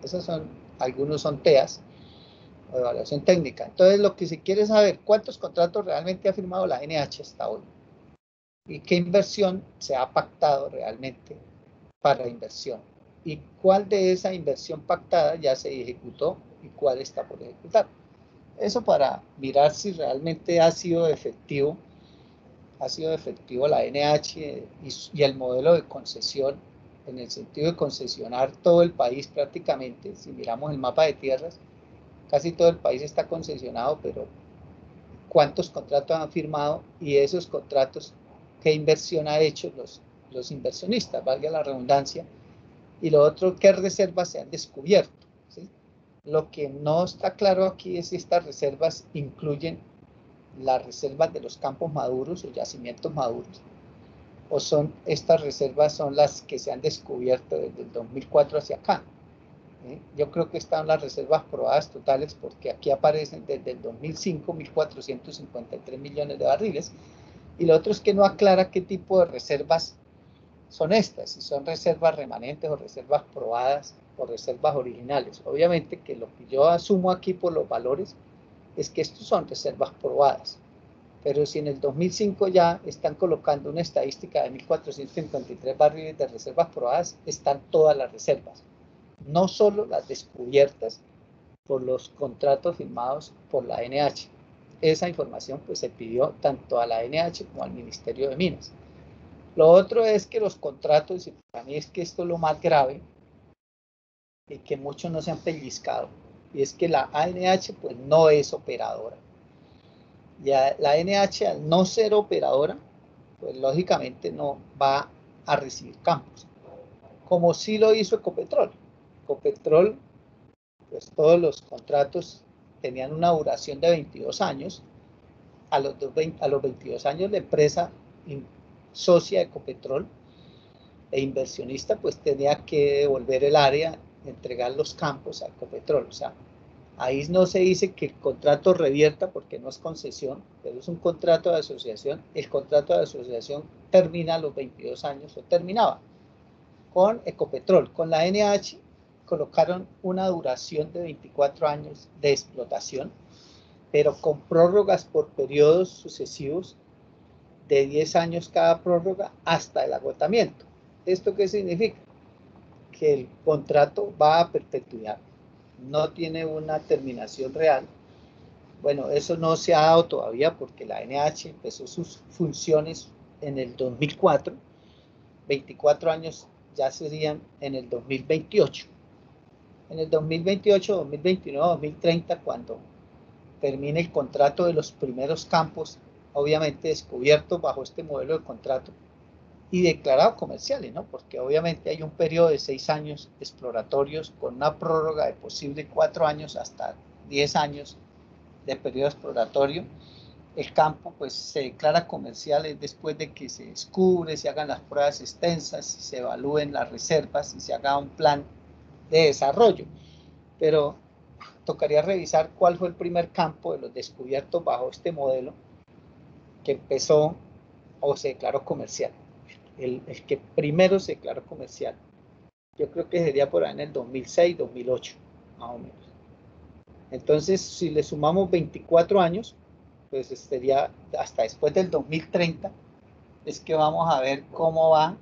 Speaker 1: esos son, algunos son TEAs, o evaluación técnica. Entonces lo que se quiere saber, ¿cuántos contratos realmente ha firmado la NH hasta hoy? ¿Y qué inversión se ha pactado realmente para inversión? y cuál de esa inversión pactada ya se ejecutó y cuál está por ejecutar. Eso para mirar si realmente ha sido efectivo la NH y el modelo de concesión, en el sentido de concesionar todo el país prácticamente. Si miramos el mapa de tierras, casi todo el país está concesionado, pero ¿cuántos contratos han firmado? Y esos contratos, ¿qué inversión ha hecho los inversionistas? Valga la redundancia. Y lo otro, ¿qué reservas se han descubierto? ¿Sí? Lo que no está claro aquí es si estas reservas incluyen las reservas de los campos maduros o yacimientos maduros, o son estas reservas son las que se han descubierto desde el 2004 hacia acá. Yo creo que están las reservas probadas totales, porque aquí aparecen desde el 2005 1.453 millones de barriles, y lo otro es que no aclara qué tipo de reservas son estas, si son reservas remanentes o reservas probadas o reservas originales. Obviamente que lo que yo asumo aquí por los valores es que estos son reservas probadas, pero si en el 2005 ya están colocando una estadística de 1.453 barriles de reservas probadas, están todas las reservas, no solo las descubiertas por los contratos firmados por la NH. Esa información pues se pidió tanto a la NH como al Ministerio de Minas. Lo otro es que los contratos, y para mí es que esto es lo más grave, y que muchos no se han pellizcado, y es que la ANH pues no es operadora. Ya la ANH, al no ser operadora, pues lógicamente no va a recibir campos, como sí lo hizo Ecopetrol. Ecopetrol, pues todos los contratos tenían una duración de 22 años. A los 22 años la empresa socia de Ecopetrol e inversionista pues tenía que devolver el área, entregar los campos a Ecopetrol. O sea, ahí no se dice que el contrato revierta porque no es concesión, pero es un contrato de asociación. El contrato de asociación termina a los 22 años, o terminaba. Con Ecopetrol, con la NH, colocaron una duración de 24 años de explotación, pero con prórrogas por periodos sucesivos de 10 años cada prórroga hasta el agotamiento. ¿Esto qué significa? Que el contrato va a perpetuidad, no tiene una terminación real. Bueno, eso no se ha dado todavía porque la NH empezó sus funciones en el 2004, 24 años ya serían en el 2028. En el 2028, 2029, 2030, cuando termine el contrato de los primeros campos, obviamente descubiertos bajo este modelo de contrato y declarados comerciales, ¿no? Porque obviamente hay un periodo de 6 años exploratorios con una prórroga de posible 4 años hasta 10 años de periodo exploratorio. El campo pues se declara comercial después de que se descubre, se hagan las pruebas extensas, se evalúen las reservas y se haga un plan de desarrollo. Pero tocaría revisar cuál fue el primer campo de los descubiertos bajo este modelo que empezó o se declaró comercial. El que primero se declaró comercial. Yo creo que sería por ahí en el 2006, 2008, más o menos. Entonces, si le sumamos 24 años, pues sería hasta después del 2030, es que vamos a ver cómo va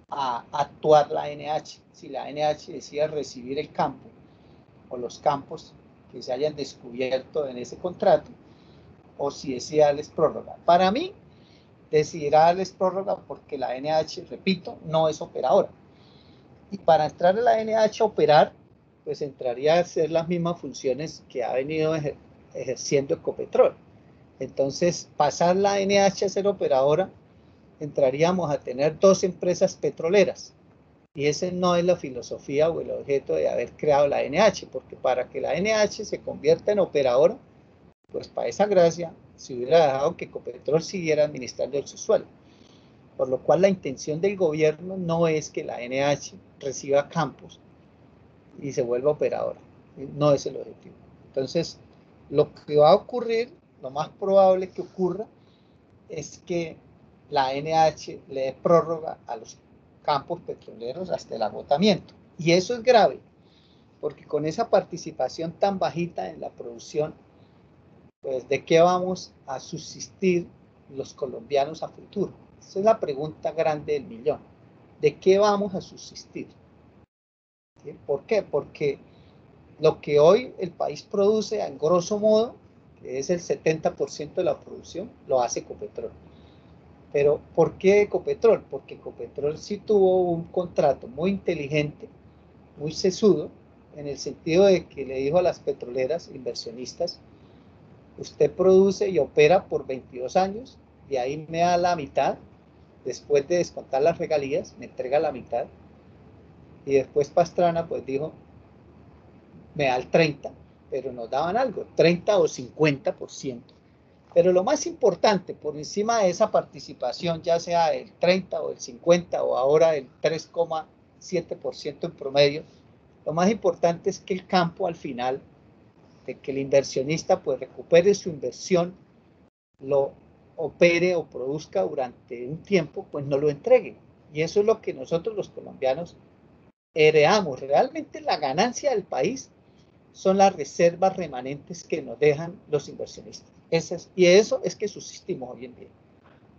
Speaker 1: a actuar la NH. Si la NH decide recibir el campo o los campos que se hayan descubierto en ese contrato, o si decide darles prórroga. Para mí, decidirá darles prórroga porque la NH, repito, no es operadora. Y para entrar a la NH a operar, pues entraría a hacer las mismas funciones que ha venido ejerciendo Ecopetrol. Entonces, pasar la NH a ser operadora, entraríamos a tener 2 empresas petroleras. Y esa no es la filosofía o el objeto de haber creado la NH, porque para que la NH se convierta en operadora, pues para esa gracia se hubiera dejado que Ecopetrol siguiera administrando el subsuelo. Por lo cual la intención del gobierno no es que la NH reciba campos y se vuelva operadora. No es el objetivo. Entonces, lo que va a ocurrir, lo más probable que ocurra, es que la NH le dé prórroga a los campos petroleros hasta el agotamiento. Y eso es grave, porque con esa participación tan bajita en la producción, pues ¿de qué vamos a subsistir los colombianos a futuro? Esa es la pregunta grande del millón. ¿De qué vamos a subsistir? ¿Sí? ¿Por qué? Porque lo que hoy el país produce, en grosso modo, que es el 70% de la producción, lo hace Ecopetrol. Pero ¿por qué Ecopetrol? Porque Ecopetrol sí tuvo un contrato muy inteligente, muy sesudo, en el sentido de que le dijo a las petroleras inversionistas: usted produce y opera por 22 años, y ahí me da la mitad, después de descontar las regalías, me entrega la mitad, y después Pastrana pues dijo, me da el 30, pero nos daban algo, 30 o 50%. Pero lo más importante, por encima de esa participación, ya sea el 30 o el 50 o ahora el 3,7% en promedio, lo más importante es que el campo al final, de que el inversionista pues recupere su inversión, lo opere o produzca durante un tiempo, pues no lo entregue. Y eso es lo que nosotros los colombianos heredamos. Realmente la ganancia del país son las reservas remanentes que nos dejan los inversionistas. Y eso es que subsistimos hoy en día.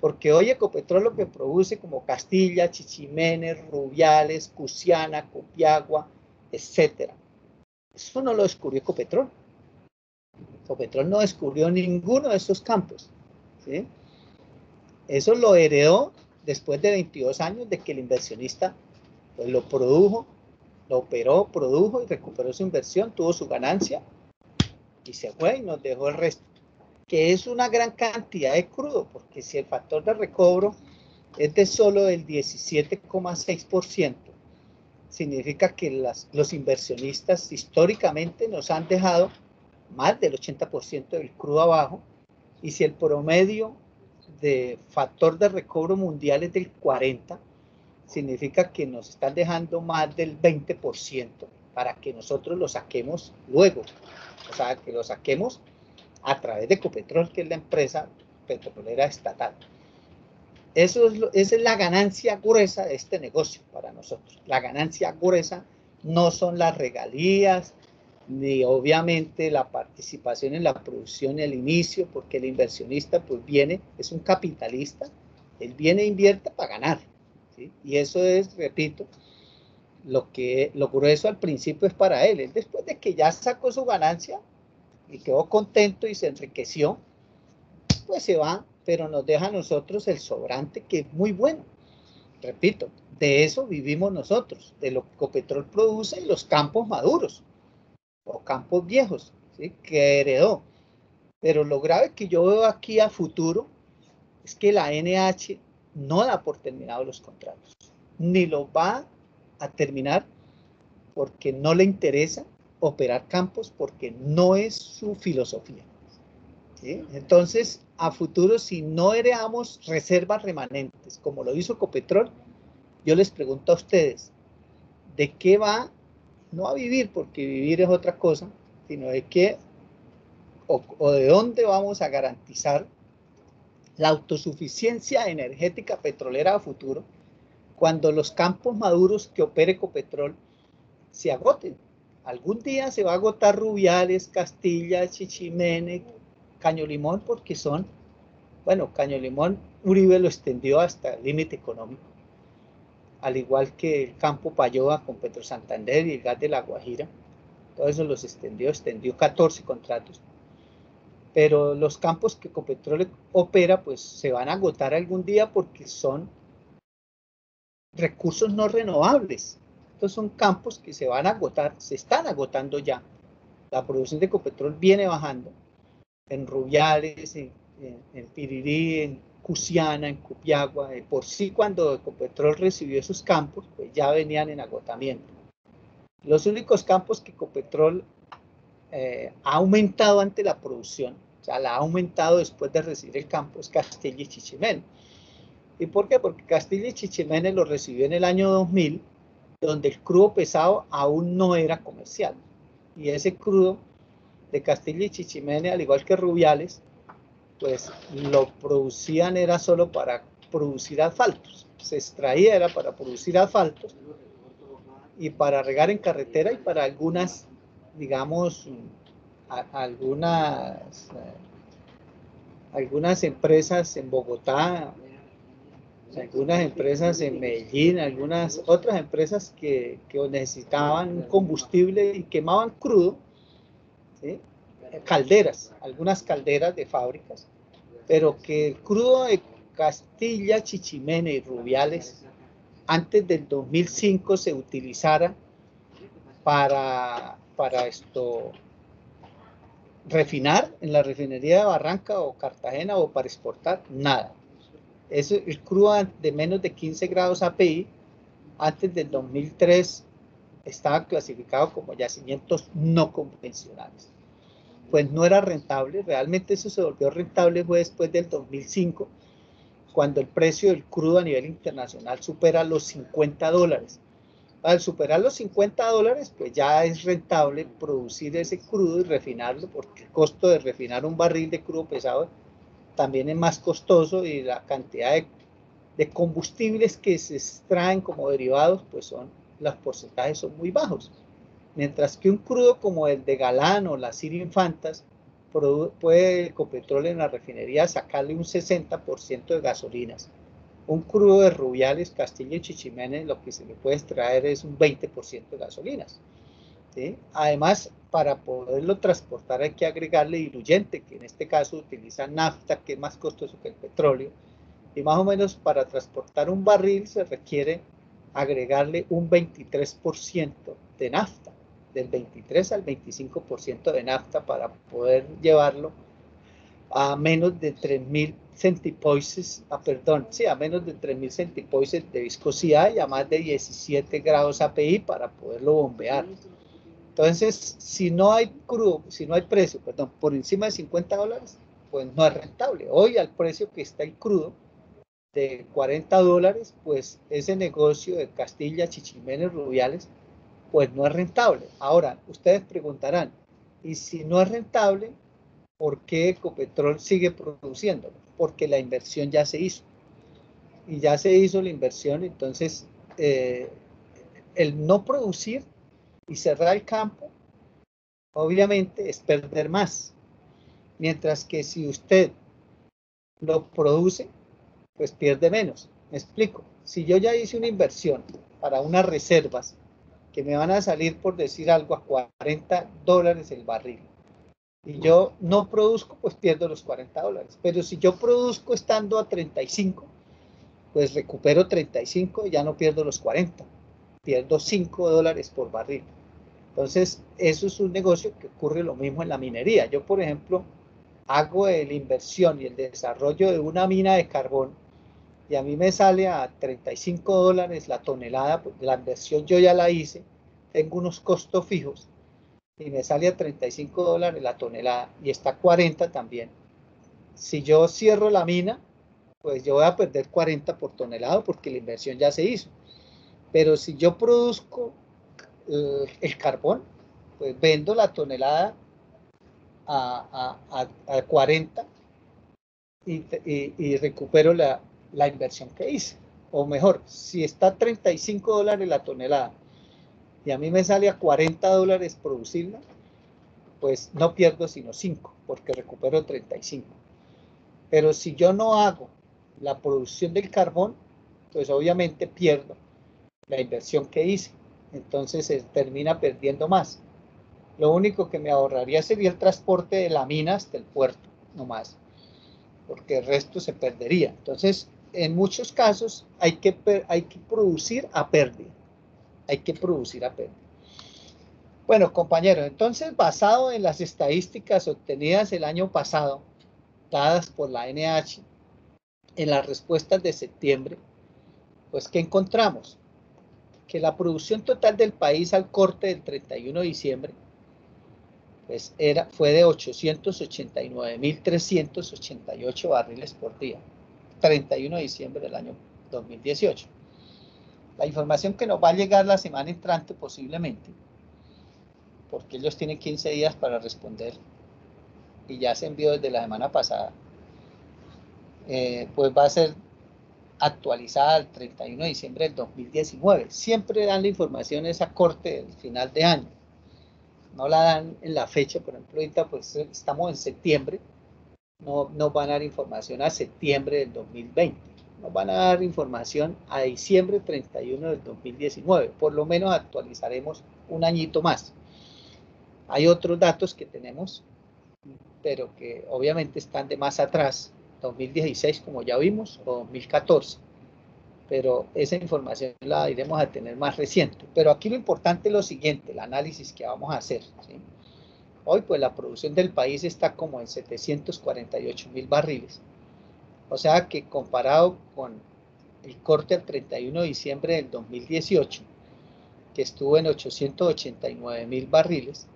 Speaker 1: Porque hoy Ecopetrol lo que produce, como Castilla, Chichimenes, Rubiales, Cusiana, Copiagua, etcétera, eso no lo descubrió Ecopetrol. Ecopetrol no descubrió ninguno de esos campos, ¿sí? Eso lo heredó después de 22 años de que el inversionista pues, lo produjo, lo operó, produjo y recuperó su inversión, tuvo su ganancia y se fue y nos dejó el resto, que es una gran cantidad de crudo, porque si el factor de recobro es de solo el 17,6%, significa que los inversionistas históricamente nos han dejado más del 80% del crudo abajo, y si el promedio de factor de recobro mundial es del 40%, significa que nos están dejando más del 20% para que nosotros lo saquemos luego, o sea, que lo saquemos a través de Ecopetrol, que es la empresa petrolera estatal. Esa es la ganancia gruesa de este negocio para nosotros. La ganancia gruesa no son las regalías, ni obviamente la participación en la producción y el inicio, porque el inversionista pues viene, es un capitalista, él viene e invierte para ganar, ¿sí? Y eso es, repito, lo grueso al principio es para él. Él después de que ya sacó su ganancia y quedó contento y se enriqueció, pues se va, pero nos deja a nosotros el sobrante, que es muy bueno. Repito, de eso vivimos nosotros, de lo que Ecopetrol produce en los campos maduros o campos viejos, ¿sí? Que heredó. Pero lo grave que yo veo aquí a futuro es que la NH no da por terminado los contratos, ni los va a terminar, porque no le interesa operar campos, porque no es su filosofía, ¿sí? Entonces, a futuro, si no heredamos reservas remanentes, como lo hizo Ecopetrol, yo les pregunto a ustedes, ¿de qué va? No a vivir, porque vivir es otra cosa, sino de qué o de dónde vamos a garantizar la autosuficiencia energética petrolera a futuro cuando los campos maduros que opere Ecopetrol se agoten. Algún día se va a agotar Rubiales, Castilla, Chichimene, Caño Limón, porque son, bueno, Caño Limón, Uribe lo extendió hasta el límite económico, al igual que el campo Payoa con Petro Santander y el gas de La Guajira. Todo eso los extendió 14 contratos. Pero los campos que Ecopetrol opera, pues se van a agotar algún día porque son recursos no renovables. Estos son campos que se van a agotar, se están agotando ya. La producción de Ecopetrol viene bajando en Rubiales, en Pirirí, en Cusiana, en Copiagua. Por sí, cuando Ecopetrol recibió esos campos, pues ya venían en agotamiento. Los únicos campos que Ecopetrol ha aumentado ante la producción, o sea, la ha aumentado después de recibir el campo, es Castilla y Chichimene. ¿Y por qué? Porque Castilla y Chichimene lo recibió en el año 2000, donde el crudo pesado aún no era comercial. Y ese crudo de Castilla y Chichimene, al igual que Rubiales, pues lo producían era solo para producir asfaltos. Se extraía era para producir asfaltos y para regar en carretera y para algunas, digamos, algunas empresas en Bogotá, algunas empresas en Medellín, algunas otras empresas que necesitaban combustible y quemaban crudo, ¿sí? Calderas, algunas calderas de fábricas, pero que el crudo de Castilla, Chichimene y Rubiales antes del 2005 se utilizara para refinar en la refinería de Barranca o Cartagena o para exportar, nada. Eso, el crudo de menos de 15 grados API antes del 2003 estaba clasificado como yacimientos no convencionales. Pues no era rentable, realmente eso se volvió rentable fue después del 2005, cuando el precio del crudo a nivel internacional supera los $50. Al superar los $50, pues ya es rentable producir ese crudo y refinarlo, porque el costo de refinar un barril de crudo pesado también es más costoso y la cantidad de combustibles que se extraen como derivados, pues los porcentajes son muy bajos. Mientras que un crudo como el de Galán o la Sirio Infantas, puede Ecopetrol en la refinería sacarle un 60% de gasolinas. Un crudo de Rubiales, Castilla y Chichimene, lo que se le puede extraer es un 20% de gasolinas, ¿sí? Además, para poderlo transportar hay que agregarle diluyente, que en este caso utiliza nafta, que es más costoso que el petróleo, y más o menos para transportar un barril se requiere agregarle un 23% de nafta, del 23 al 25% de nafta para poder llevarlo a menos de 3.000 centipoises, a menos de 3.000 centipoises de viscosidad y a más de 17 grados API para poderlo bombear. Entonces, si no hay precio, por encima de $50, pues no es rentable. Hoy al precio que está el crudo, de $40, pues ese negocio de Castilla, Chichimene, Rubiales, pues no es rentable. Ahora, ustedes preguntarán, ¿y si no es rentable, por qué Ecopetrol sigue produciéndolo? Porque la inversión ya se hizo. Y ya se hizo la inversión, entonces el no producir y cerrar el campo, obviamente es perder más. Mientras que si usted lo produce, pues pierde menos. Me explico. Si yo ya hice una inversión para unas reservas que me van a salir, por decir algo, a $40 el barril, y yo no produzco, pues pierdo los $40. Pero si yo produzco estando a 35, pues recupero 35 y ya no pierdo los 40. Pierdo $5 por barril. Entonces, eso es un negocio que ocurre lo mismo en la minería. Yo, por ejemplo, hago la inversión y el desarrollo de una mina de carbón y a mí me sale a $35 la tonelada, porque la inversión yo ya la hice, tengo unos costos fijos y me sale a $35 la tonelada y está a 40 también. Si yo cierro la mina, pues yo voy a perder 40 por tonelada porque la inversión ya se hizo. Pero si yo produzco el carbón, pues vendo la tonelada a 40 y recupero la inversión que hice. O mejor, si está a $35 la tonelada y a mí me sale a $40 producirla, pues no pierdo sino 5 porque recupero 35. Pero si yo no hago la producción del carbón, pues obviamente pierdo la inversión que hice. Entonces se termina perdiendo más. Lo único que me ahorraría sería el transporte de la mina hasta el puerto, no más, porque el resto se perdería. Entonces, en muchos casos hay que producir a pérdida. Hay que producir a pérdida. Bueno, compañeros, entonces basado en las estadísticas obtenidas el año pasado, dadas por la NH, en las respuestas de septiembre, pues ¿qué encontramos? Que la producción total del país al corte del 31 de diciembre pues fue de 889.388 barriles por día, 31 de diciembre del año 2018. La información que nos va a llegar la semana entrante posiblemente, porque ellos tienen 15 días para responder y ya se envió desde la semana pasada, pues va a ser actualizada al 31 de diciembre del 2019. Siempre dan la información esa corte del final de año. No la dan en la fecha, por ejemplo, ahorita pues estamos en septiembre, no van a dar información a septiembre del 2020. nos van a dar información a diciembre 31 del 2019. Por lo menos actualizaremos un añito más. Hay otros datos que tenemos, pero que obviamente están de más atrás, 2016 como ya vimos, o 2014. Pero esa información la iremos a tener más reciente. Pero aquí lo importante es lo siguiente, el análisis que vamos a hacer, ¿sí? Hoy pues la producción del país está como en 748.000 barriles. O sea que comparado con el corte al 31 de diciembre del 2018, que estuvo en 889.000 barriles,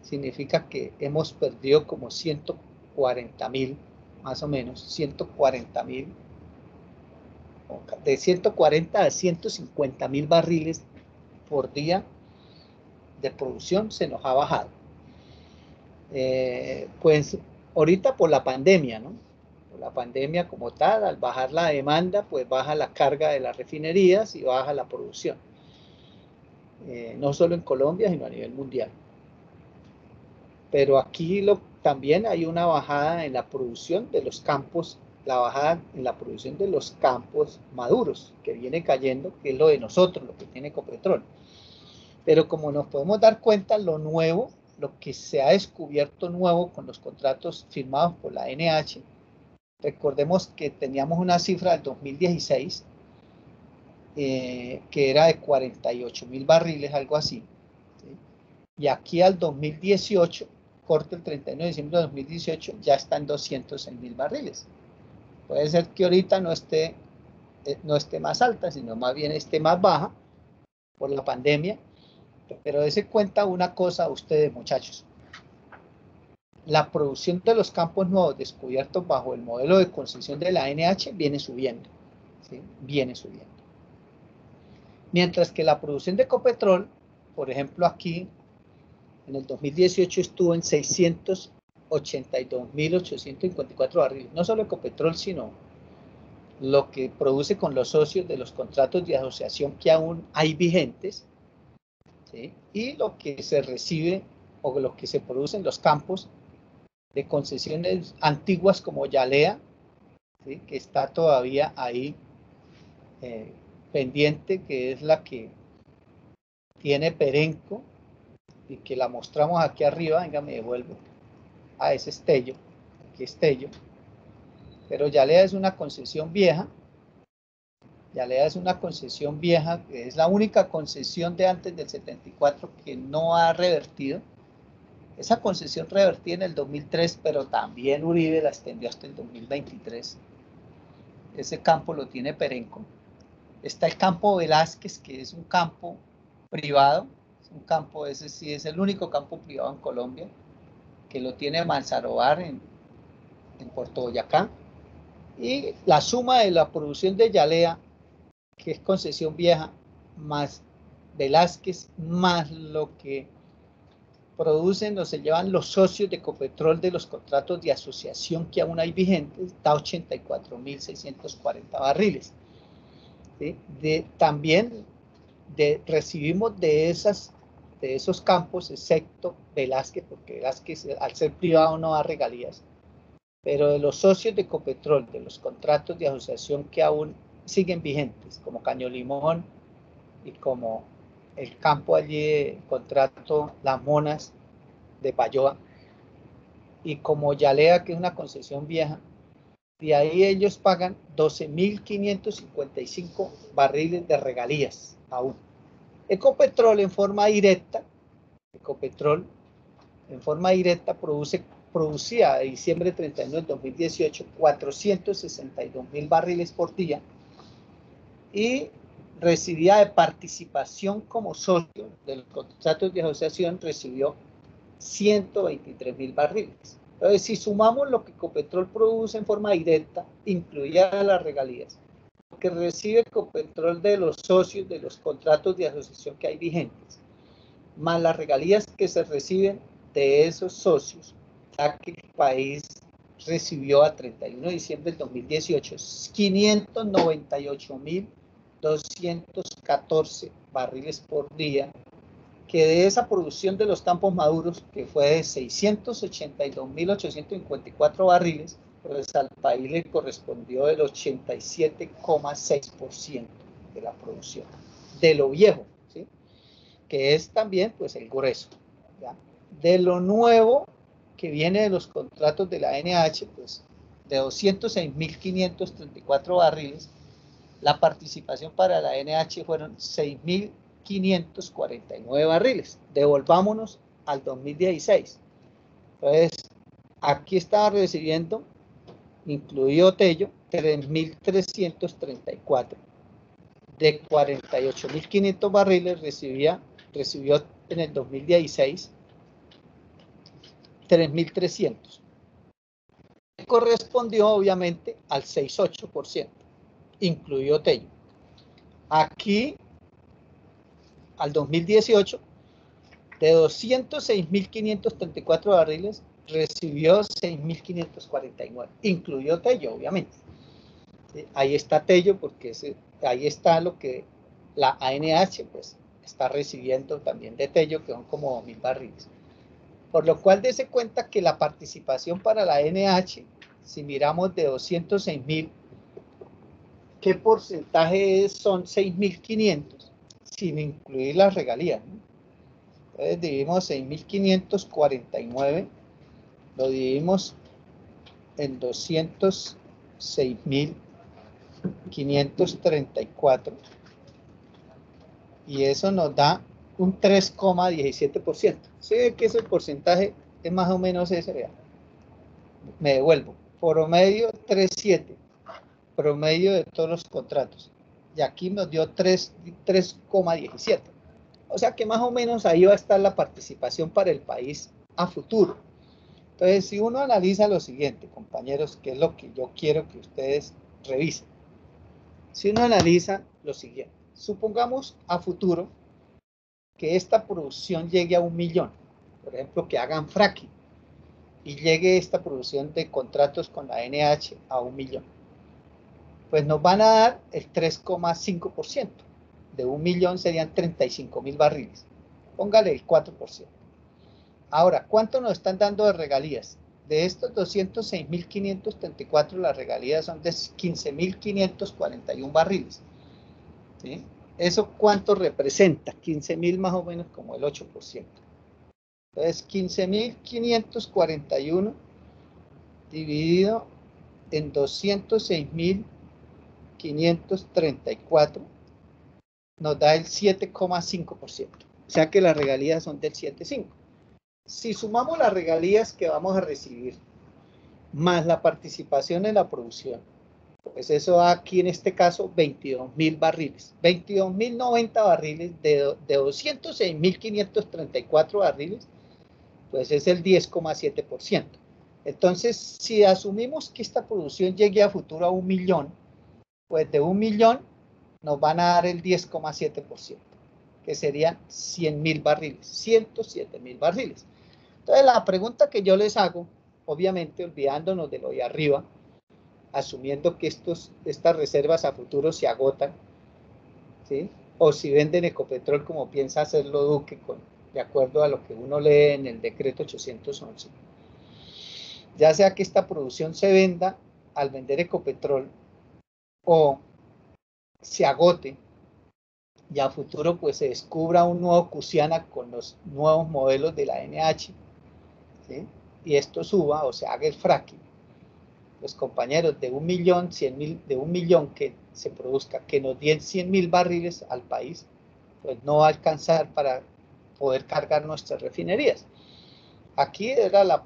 Speaker 1: significa que hemos perdido como 140.000, más o menos, 140.000, de 140 a 150.000 barriles por día de producción se nos ha bajado. Pues ahorita por la pandemia, ¿no? Por la pandemia como tal, al bajar la demanda, pues baja la carga de las refinerías y baja la producción. No solo en Colombia, sino a nivel mundial. Pero aquí también hay una bajada en la producción de los campos, la bajada en la producción de los campos maduros, que viene cayendo, que es lo de nosotros, lo que tiene Ecopetrol. Pero como nos podemos dar cuenta, lo nuevo, lo que se ha descubierto nuevo con los contratos firmados por la NH, recordemos que teníamos una cifra del 2016, que era de 48.000 barriles, algo así, ¿sí? Y aquí al 2018, corte el 31 de diciembre de 2018, ya está en 206.000 barriles. Puede ser que ahorita no esté más alta, sino más bien esté más baja por la pandemia. Pero dése cuenta una cosa a ustedes, muchachos. La producción de los campos nuevos descubiertos bajo el modelo de concesión de la NH viene subiendo, ¿sí? Viene subiendo. Mientras que la producción de Ecopetrol, por ejemplo aquí, en el 2018 estuvo en 682.854 barriles. No solo Ecopetrol, sino lo que produce con los socios de los contratos de asociación que aún hay vigentes, ¿sí? Y lo que se recibe o lo que se produce en los campos de concesiones antiguas como Yalea, ¿sí? Que está todavía ahí pendiente, que es la que tiene Perenco y que la mostramos aquí arriba. Venga, me devuelvo a ese Estello, aquí Estello. Pero Yalea es una concesión vieja. Yalea es una concesión vieja, que es la única concesión de antes del 74 que no ha revertido. Esa concesión revertida en el 2003, pero también Uribe la extendió hasta el 2023. Ese campo lo tiene Perenco. Está el campo Velázquez, que es un campo privado. Es un campo, ese sí es el único campo privado en Colombia, que lo tiene Manzarobar en Puerto Boyacá. Y la suma de la producción de Yalea, que es concesión vieja, más Velázquez, más lo que producen o se llevan los socios de Ecopetrol de los contratos de asociación que aún hay vigentes, da 84.640 barriles. ¿Sí? También recibimos de esos campos, excepto Velázquez, porque Velázquez al ser privado no da regalías, pero de los socios de Ecopetrol, de los contratos de asociación que aún siguen vigentes, como Caño Limón y como el campo allí, contrato Las Monas de Payoa, y como Yalea, que es una concesión vieja, de ahí ellos pagan 12.555 barriles de regalías aún. Ecopetrol en forma directa, producía a diciembre 31 del 2018 462.000 barriles por día y recibía de participación como socio de los contratos de asociación, recibió 123.000 barriles. Entonces, si sumamos lo que Ecopetrol produce en forma directa, incluidas las regalías, lo que recibe Ecopetrol de los socios de los contratos de asociación que hay vigentes, más las regalías que se reciben de esos socios, ya que el país recibió a 31 de diciembre del 2018 598.214 barriles por día, que de esa producción de los campos maduros, que fue de 682.854 barriles, Pues al país le correspondió el 87,6% de la producción, de lo viejo, ¿sí? Que es también pues el grueso, ¿ya? De lo nuevo que viene de los contratos de la NH, pues de 206.534 barriles, la participación para la NH fueron 6.549 barriles. Devolvámonos al 2016. Entonces, aquí estaba recibiendo, incluido Tello, 3.334. De 48.500 barriles recibió en el 2016 3.300. Correspondió obviamente al 6,8%, incluido Tello. Aquí, al 2018, de 206.534 barriles, recibió 6.549, incluido Tello, obviamente. ¿Sí? Ahí está Tello, porque ahí está lo que la ANH pues, está recibiendo también de Tello, que son como 2.000 barriles. Por lo cual, dése cuenta que la participación para la ANH, si miramos de 206.000, ¿qué porcentaje es? Son 6.500, sin incluir las regalías, ¿no? Entonces dividimos 6.549, lo dividimos en 206.534 y eso nos da un 3,17%. ¿Sí ve que ese porcentaje es más o menos ese? Vea. Me devuelvo. Promedio 3,7. Promedio de todos los contratos. Y aquí nos dio 3,17. O sea que más o menos ahí va a estar la participación para el país a futuro. Entonces, si uno analiza lo siguiente, compañeros, que es lo que yo quiero que ustedes revisen. Si uno analiza lo siguiente, supongamos a futuro que esta producción llegue a 1 millón, por ejemplo, que hagan fracking y llegue esta producción de contratos con la NH a 1 millón. Pues nos van a dar el 3,5%. De 1 millón serían 35.000 barriles. Póngale el 4%. Ahora, ¿cuánto nos están dando de regalías? De estos 206.534, las regalías son de 15.541 barriles. ¿Sí? ¿Eso cuánto representa? 15.000 más o menos como el 8%. Entonces, 15.541 dividido en 206.534 nos da el 7,5%. O sea que las regalías son del 7,5%. Si sumamos las regalías que vamos a recibir más la participación en la producción, pues eso da aquí en este caso 22.000 barriles. 22.090 barriles de 206.534 barriles, pues es el 10,7%. Entonces, si asumimos que esta producción llegue a futuro a 1 millón, pues de 1 millón nos van a dar el 10,7%, que serían 100.000 barriles, 107.000 barriles. Entonces, la pregunta que yo les hago, obviamente olvidándonos de lo de arriba, asumiendo que estas reservas a futuro se agotan, ¿sí? O si venden Ecopetrol como piensa hacerlo Duque, de acuerdo a lo que uno lee en el decreto 811. Ya sea que esta producción se venda al vender Ecopetrol o se agote y a futuro pues se descubra un nuevo Cusiana con los nuevos modelos de la NH, ¿sí? Y esto suba o se haga el fracking. Los compañeros, de 1 millón, 100.000, de 1 millón que se produzca, que nos den 100.000 barriles al país, pues no va a alcanzar para poder cargar nuestras refinerías. Aquí era la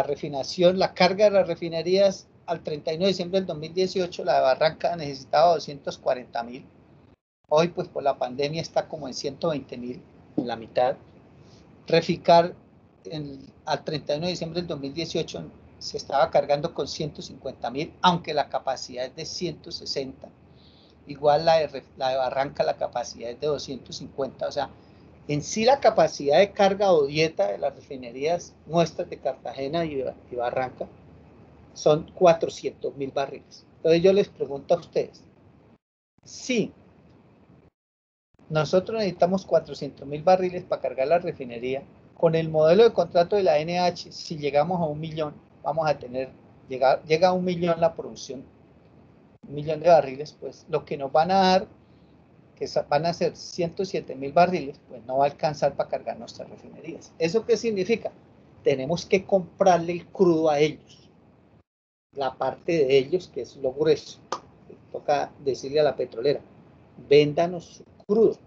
Speaker 1: refinación, la carga de las refinerías al 31 de diciembre del 2018, la de Barranca necesitaba 240.000. Hoy, pues por la pandemia está como en 120.000, en la mitad. Reficar al 31 de diciembre del 2018 se estaba cargando con 150.000, aunque la capacidad es de 160. Igual la de Barranca, la capacidad es de 250. O sea, en sí la capacidad de carga o dieta de las refinerías nuestras de Cartagena y Barranca son 400.000 barriles. Entonces yo les pregunto a ustedes, si nosotros necesitamos 400.000 barriles para cargar la refinería, con el modelo de contrato de la NH, si llegamos a 1 millón, vamos a tener llega a 1.000.000 la producción, 1.000.000 de barriles, pues lo que nos van a dar, que van a ser 107.000 barriles, pues no va a alcanzar para cargar nuestras refinerías. ¿Eso qué significa? Tenemos que comprarle el crudo a ellos, la parte de ellos que es lo grueso. Toca decirle a la petrolera, véndanos su crudo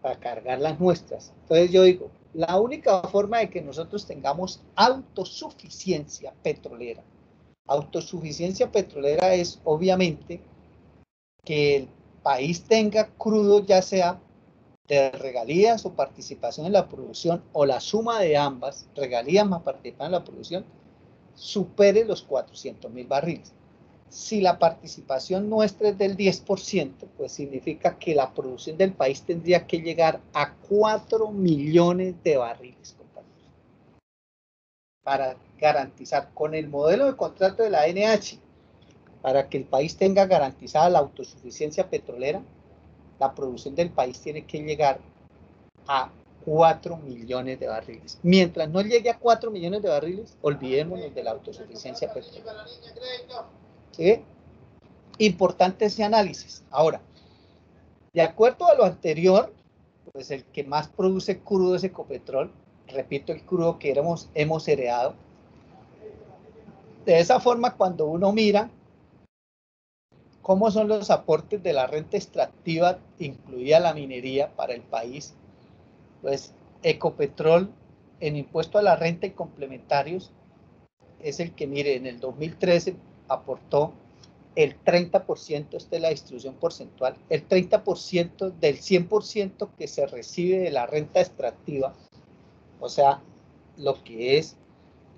Speaker 1: para cargar las nuestras. Entonces yo digo, la única forma de que nosotros tengamos autosuficiencia petrolera es obviamente que el país tenga crudo, ya sea de regalías o participación en la producción, o la suma de ambas, regalías más participación en la producción, supere los 400.000 barriles. Si la participación nuestra es del 10%, pues significa que la producción del país tendría que llegar a 4 millones de barriles, compañeros, para garantizar con el modelo de contrato de la NH, para que el país tenga garantizada la autosuficiencia petrolera, la producción del país tiene que llegar a 4 millones de barriles. Mientras no llegue a 4 millones de barriles, olvidémonos de la autosuficiencia petrolera. ¿Sí? Importante ese análisis. Ahora, de acuerdo a lo anterior, pues el que más produce crudo es Ecopetrol. Repito, el crudo que hemos heredado. De esa forma, cuando uno mira cómo son los aportes de la renta extractiva, incluida la minería para el país, pues Ecopetrol en impuesto a la renta y complementarios es el que, mire, en el 2013 aportó el 30%, esta es la distribución porcentual, el 30% del 100% que se recibe de la renta extractiva, o sea, lo que es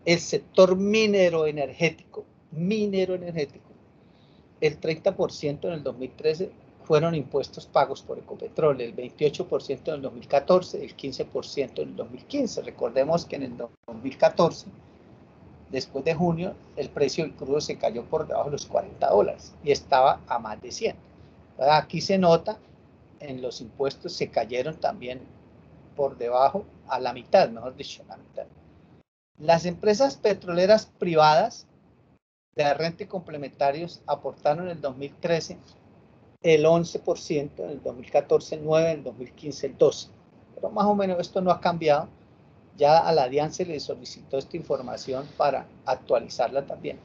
Speaker 1: el sector minero energético, el 30% en el 2013 fueron impuestos pagos por Ecopetrol, el 28% en el 2014, el 15% en el 2015. Recordemos que en el 2014, después de junio, el precio del crudo se cayó por debajo de los $40 y estaba a más de 100. Aquí se nota, en los impuestos se cayeron también por debajo, a la mitad, mejor dicho, a la mitad. Las empresas petroleras privadas de renta y complementarios aportaron en el 2013 el 11%, en el 2014 el 9%, en el 2015 el 12%. Pero más o menos esto no ha cambiado. Ya a la DIAN se le solicitó esta información para actualizarla también.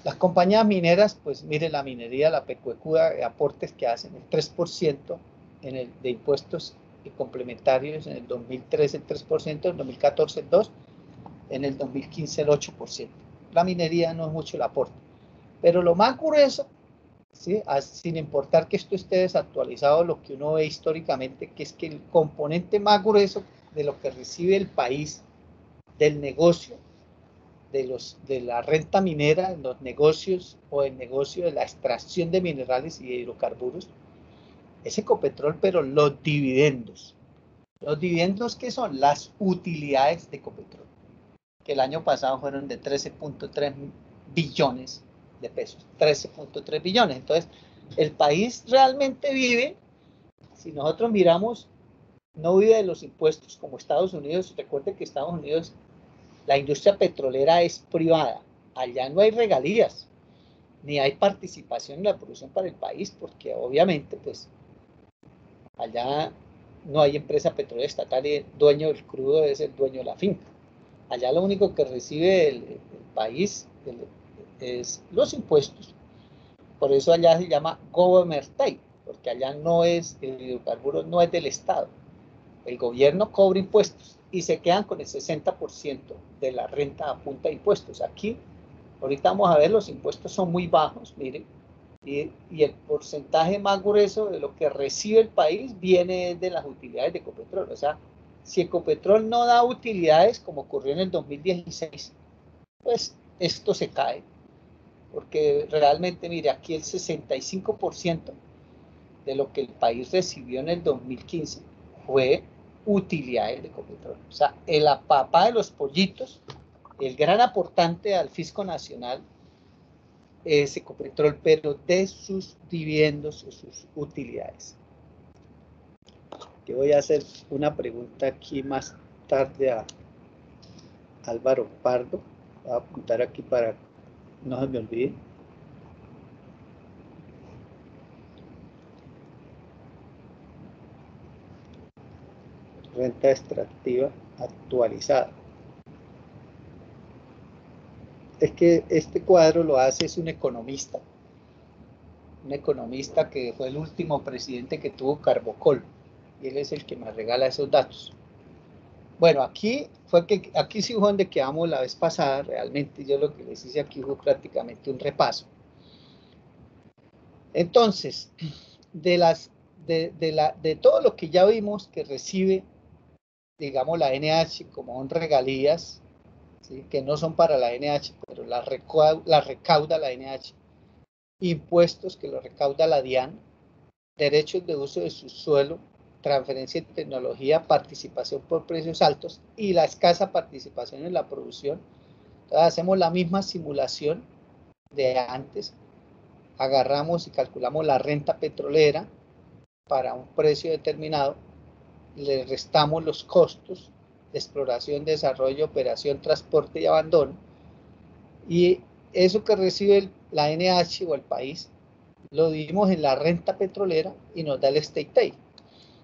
Speaker 1: Las compañías mineras, pues mire, la minería, la Pecuecuda, aportes que hacen el 3% de impuestos y complementarios, en el 2013 el 3%, en el 2014 el 2%, en el 2015 el 8%. La minería no es mucho el aporte. Pero lo más grueso, ¿sí? Sin importar que esto esté desactualizado, lo que uno ve históricamente, que es que el componente más grueso de lo que recibe el país del negocio, de la renta minera, en los negocios o el negocio de la extracción de minerales y de hidrocarburos, es Ecopetrol, pero los dividendos. Los dividendos, ¿qué son? Las utilidades de Ecopetrol, que el año pasado fueron de 13.3 billones de pesos, 13.3 billones. Entonces, el país realmente vive, si nosotros miramos, no vive de los impuestos como Estados Unidos. Recuerde que Estados Unidos, la industria petrolera es privada. Allá no hay regalías, ni hay participación en la producción para el país, porque obviamente, pues, allá no hay empresa petrolera estatal y el dueño del crudo es el dueño de la finca. Allá lo único que recibe el país es los impuestos. Por eso allá se llama government state, porque allá no es, el hidrocarburo no es del Estado. El gobierno cobra impuestos y se quedan con el 60% de la renta a punta de impuestos. Aquí, ahorita vamos a ver, los impuestos son muy bajos, miren, y el porcentaje más grueso de lo que recibe el país viene de las utilidades de Ecopetrol. O sea, si Ecopetrol no da utilidades, como ocurrió en el 2016, pues esto se cae. Porque realmente, mire, aquí el 65% de lo que el país recibió en el 2015 fue utilidades de Ecopetrol. O sea, el papá de los pollitos, el gran aportante al fisco nacional es Ecopetrol, pero de sus dividendos o sus utilidades. Yo voy a hacer una pregunta aquí más tarde a Álvaro Pardo. Voy a apuntar aquí para no se me olvide. Renta extractiva actualizada. Es que este cuadro lo hace es un economista que fue el último presidente que tuvo Carbocol, y él es el que me regala esos datos. Bueno, aquí sí fue donde quedamos la vez pasada. Realmente yo lo que les hice aquí fue prácticamente un repaso. Entonces, de todo lo que ya vimos que recibe, digamos, la NH como un regalías, ¿sí?, que no son para la NH, pero la recauda la NH, impuestos que lo recauda la DIAN, derechos de uso de su suelo, transferencia de tecnología, participación por precios altos y la escasa participación en la producción. Entonces hacemos la misma simulación de antes, agarramos y calculamos la renta petrolera para un precio determinado, le restamos los costos de exploración, desarrollo, operación, transporte y abandono, y eso que recibe la NH o el país lo dividimos en la renta petrolera y nos da el state aid.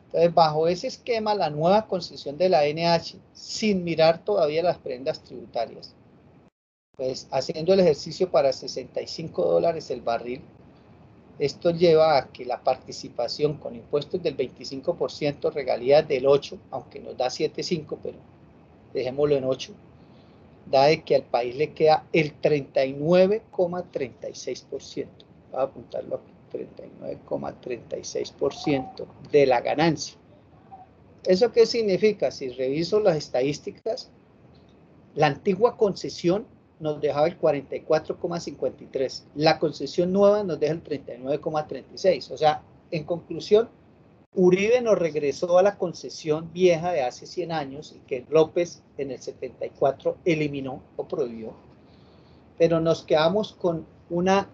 Speaker 1: Entonces, bajo ese esquema, la nueva concesión de la NH, sin mirar todavía las prendas tributarias, pues haciendo el ejercicio para $65 el barril, esto lleva a que la participación con impuestos del 25%, regalías del 8%, aunque nos da 7,5%, pero dejémoslo en 8%, da de que al país le queda el 39,36%. Voy a apuntarlo aquí, 39,36% de la ganancia. ¿Eso qué significa? Si reviso las estadísticas, la antigua concesión nos dejaba el 44,53%. La concesión nueva nos deja el 39,36%. O sea, en conclusión, Uribe nos regresó a la concesión vieja de hace 100 años y que López en el 74 eliminó o prohibió. Pero nos quedamos con una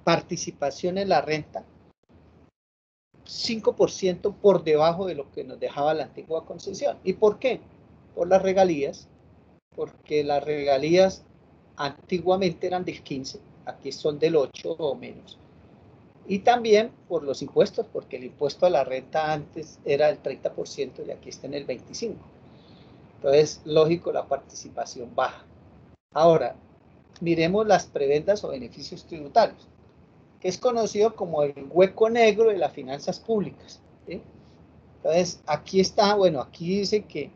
Speaker 1: participación en la renta 5% por debajo de lo que nos dejaba la antigua concesión. ¿Y por qué? Por las regalías, porque las regalías antiguamente eran del 15%, aquí son del 8% o menos. Y también por los impuestos, porque el impuesto a la renta antes era del 30% y aquí está en el 25%. Entonces, lógico, la participación baja. Ahora, miremos las prebendas o beneficios tributarios, que es conocido como el hueco negro de las finanzas públicas, ¿sí? Entonces, aquí está, bueno, aquí dice que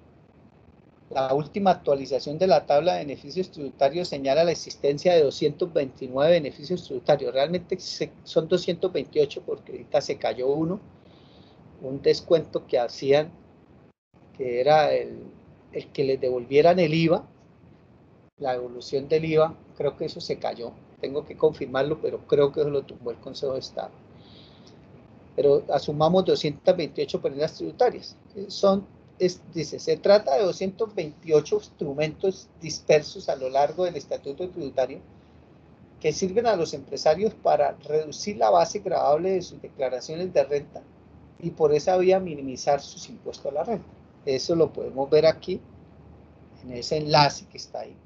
Speaker 1: la última actualización de la tabla de beneficios tributarios señala la existencia de 229 beneficios tributarios. Realmente son 228 porque ahorita se cayó un descuento que hacían, que era el que les devolvieran el IVA, la devolución del IVA. Creo que eso se cayó. Tengo que confirmarlo, pero creo que eso lo tumbó el Consejo de Estado. Pero asumamos 228 prendas tributarias. Dice, se trata de 228 instrumentos dispersos a lo largo del estatuto tributario que sirven a los empresarios para reducir la base gravable de sus declaraciones de renta y por esa vía minimizar sus impuestos a la renta. Eso lo podemos ver aquí en ese enlace que está ahí.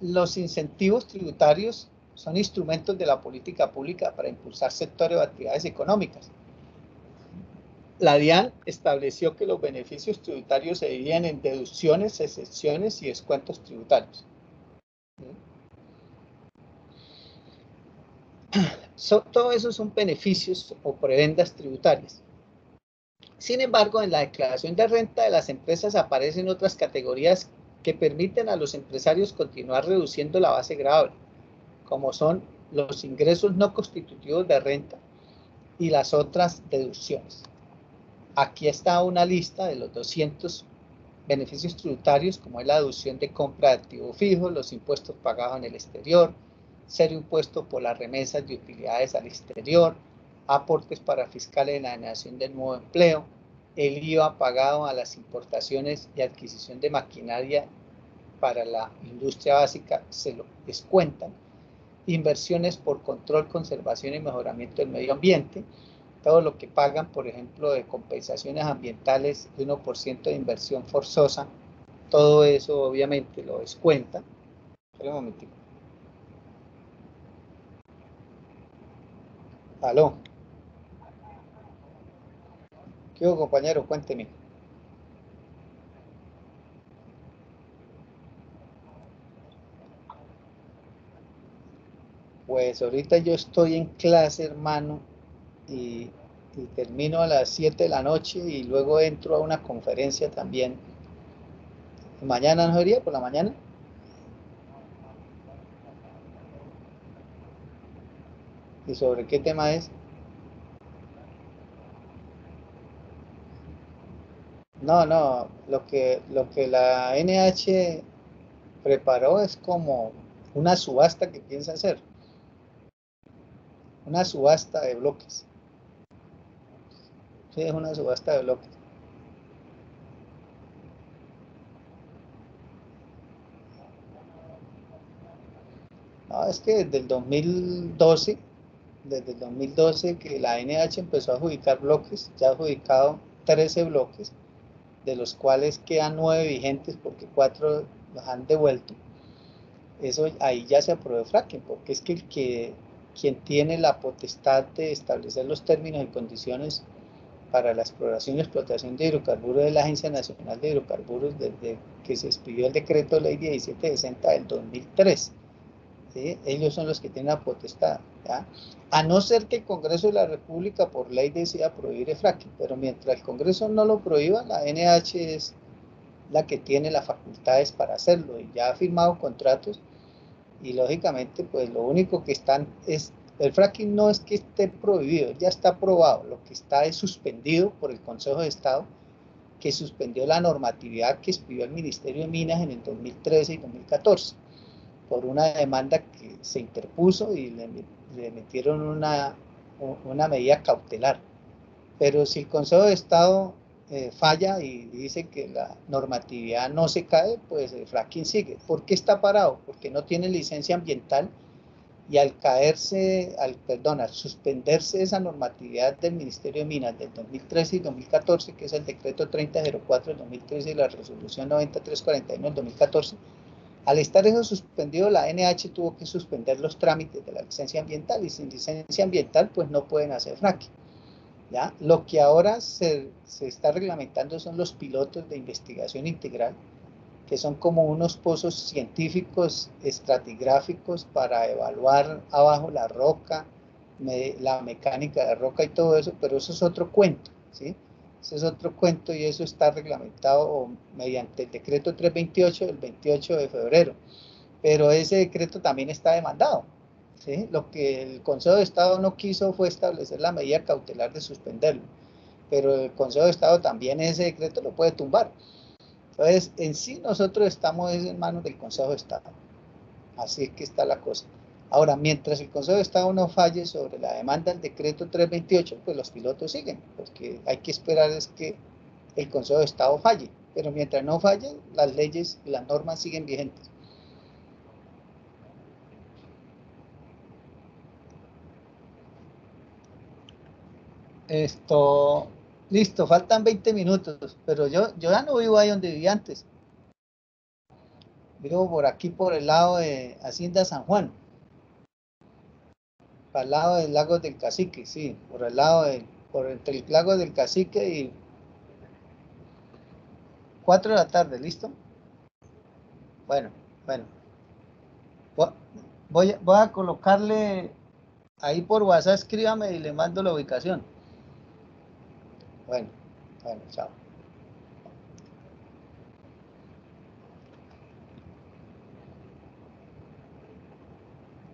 Speaker 1: Los incentivos tributarios son instrumentos de la política pública para impulsar sectores o actividades económicas. La DIAN estableció que los beneficios tributarios se dividían en deducciones, exenciones y descuentos tributarios. Todo eso son beneficios o prebendas tributarias. Sin embargo, en la declaración de renta de las empresas aparecen otras categorías que permiten a los empresarios continuar reduciendo la base gravable, como son los ingresos no constitutivos de renta y las otras deducciones. Aquí está una lista de los 200 beneficios tributarios, como es la deducción de compra de activos fijos, los impuestos pagados en el exterior, cero impuesto por las remesas de utilidades al exterior, aportes para fiscales en la generación del nuevo empleo, el IVA pagado a las importaciones y adquisición de maquinaria para la industria básica se lo descuentan, inversiones por control, conservación y mejoramiento del medio ambiente, todo lo que pagan, por ejemplo, de compensaciones ambientales de 1% de inversión forzosa, todo eso obviamente lo descuentan. Espera un momentico. Aló. ¿Qué hubo, compañero? Cuénteme. Pues ahorita yo estoy en clase, hermano, y, y termino a las 7 de la noche y luego entro a una conferencia también. ¿Mañana no sería por la mañana? ¿Y sobre qué tema es? No, no, lo que la NH preparó es como una subasta que piensa hacer, una subasta de bloques. Sí, es una subasta de bloques. No, es que desde el 2012 que la NH empezó a adjudicar bloques, ya ha adjudicado 13 bloques, de los cuales quedan 9 vigentes porque 4 los han devuelto. Eso ahí ya se aprobó el fracking, porque es que quien tiene la potestad de establecer los términos y condiciones para la exploración y explotación de hidrocarburos es la Agencia Nacional de Hidrocarburos desde que se expidió el decreto ley 1760 del 2003. ¿Sí? Ellos son los que tienen la potestad, ¿ya? A no ser que el Congreso de la República por ley decida prohibir el fracking, pero mientras el Congreso no lo prohíba, la NH es la que tiene las facultades para hacerlo y ya ha firmado contratos y lógicamente pues lo único que están es, el fracking no es que esté prohibido, ya está aprobado, lo que está es suspendido por el Consejo de Estado, que suspendió la normatividad que expidió el Ministerio de Minas en el 2013 y 2014 por una demanda que se interpuso y le metieron una medida cautelar. Pero si el Consejo de Estado falla y dice que la normatividad no se cae, pues el fracking sigue. ¿Por qué está parado? Porque no tiene licencia ambiental y al suspenderse esa normatividad del Ministerio de Minas del 2013 y 2014, que es el decreto 3004 del 2013 y la resolución 9341 del 2014, al estar eso suspendido, la NH tuvo que suspender los trámites de la licencia ambiental y sin licencia ambiental pues no pueden hacer fracking. ¿Ya? Lo que ahora se está reglamentando son los pilotos de investigación integral, que son como unos pozos científicos estratigráficos para evaluar abajo la roca, la mecánica de la roca y todo eso, pero eso es otro cuento, ¿sí? Ese es otro cuento y eso está reglamentado mediante el decreto 328 del 28 de febrero, pero ese decreto también está demandado, ¿sí? Lo que el Consejo de Estado no quiso fue establecer la medida cautelar de suspenderlo, pero el Consejo de Estado también ese decreto lo puede tumbar. Entonces, en sí nosotros estamos en manos del Consejo de Estado. Así es que está la cosa. Ahora, mientras el Consejo de Estado no falle sobre la demanda del decreto 328, pues los pilotos siguen, porque hay que esperar es que el Consejo de Estado falle. Pero mientras no falle, las leyes y las normas siguen vigentes. Esto, listo, faltan 20 minutos, pero yo ya no vivo ahí donde vivía antes. Vivo por aquí, por el lado de Hacienda San Juan. Al lado del lago del Cacique, sí, por entre el lago del Cacique y 4 de la tarde, ¿listo? Bueno, bueno. Voy a colocarle ahí por WhatsApp, escríbame y le mando la ubicación. Bueno, bueno, chao.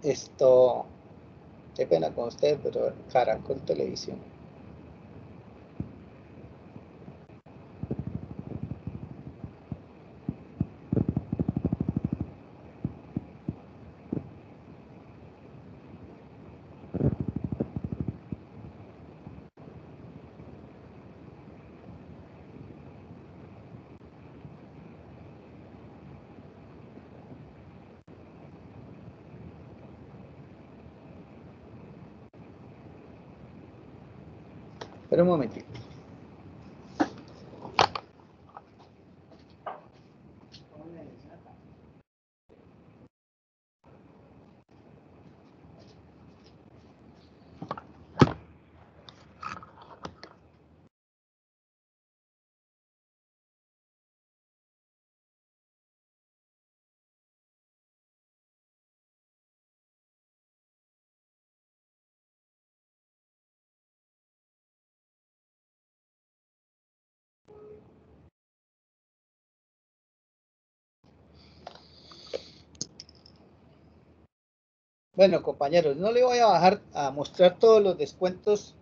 Speaker 1: Esto, qué pena con usted, pero Caracol Televisión. Espera un momentito. Bueno, compañeros, no le voy a bajar a mostrar todos los descuentos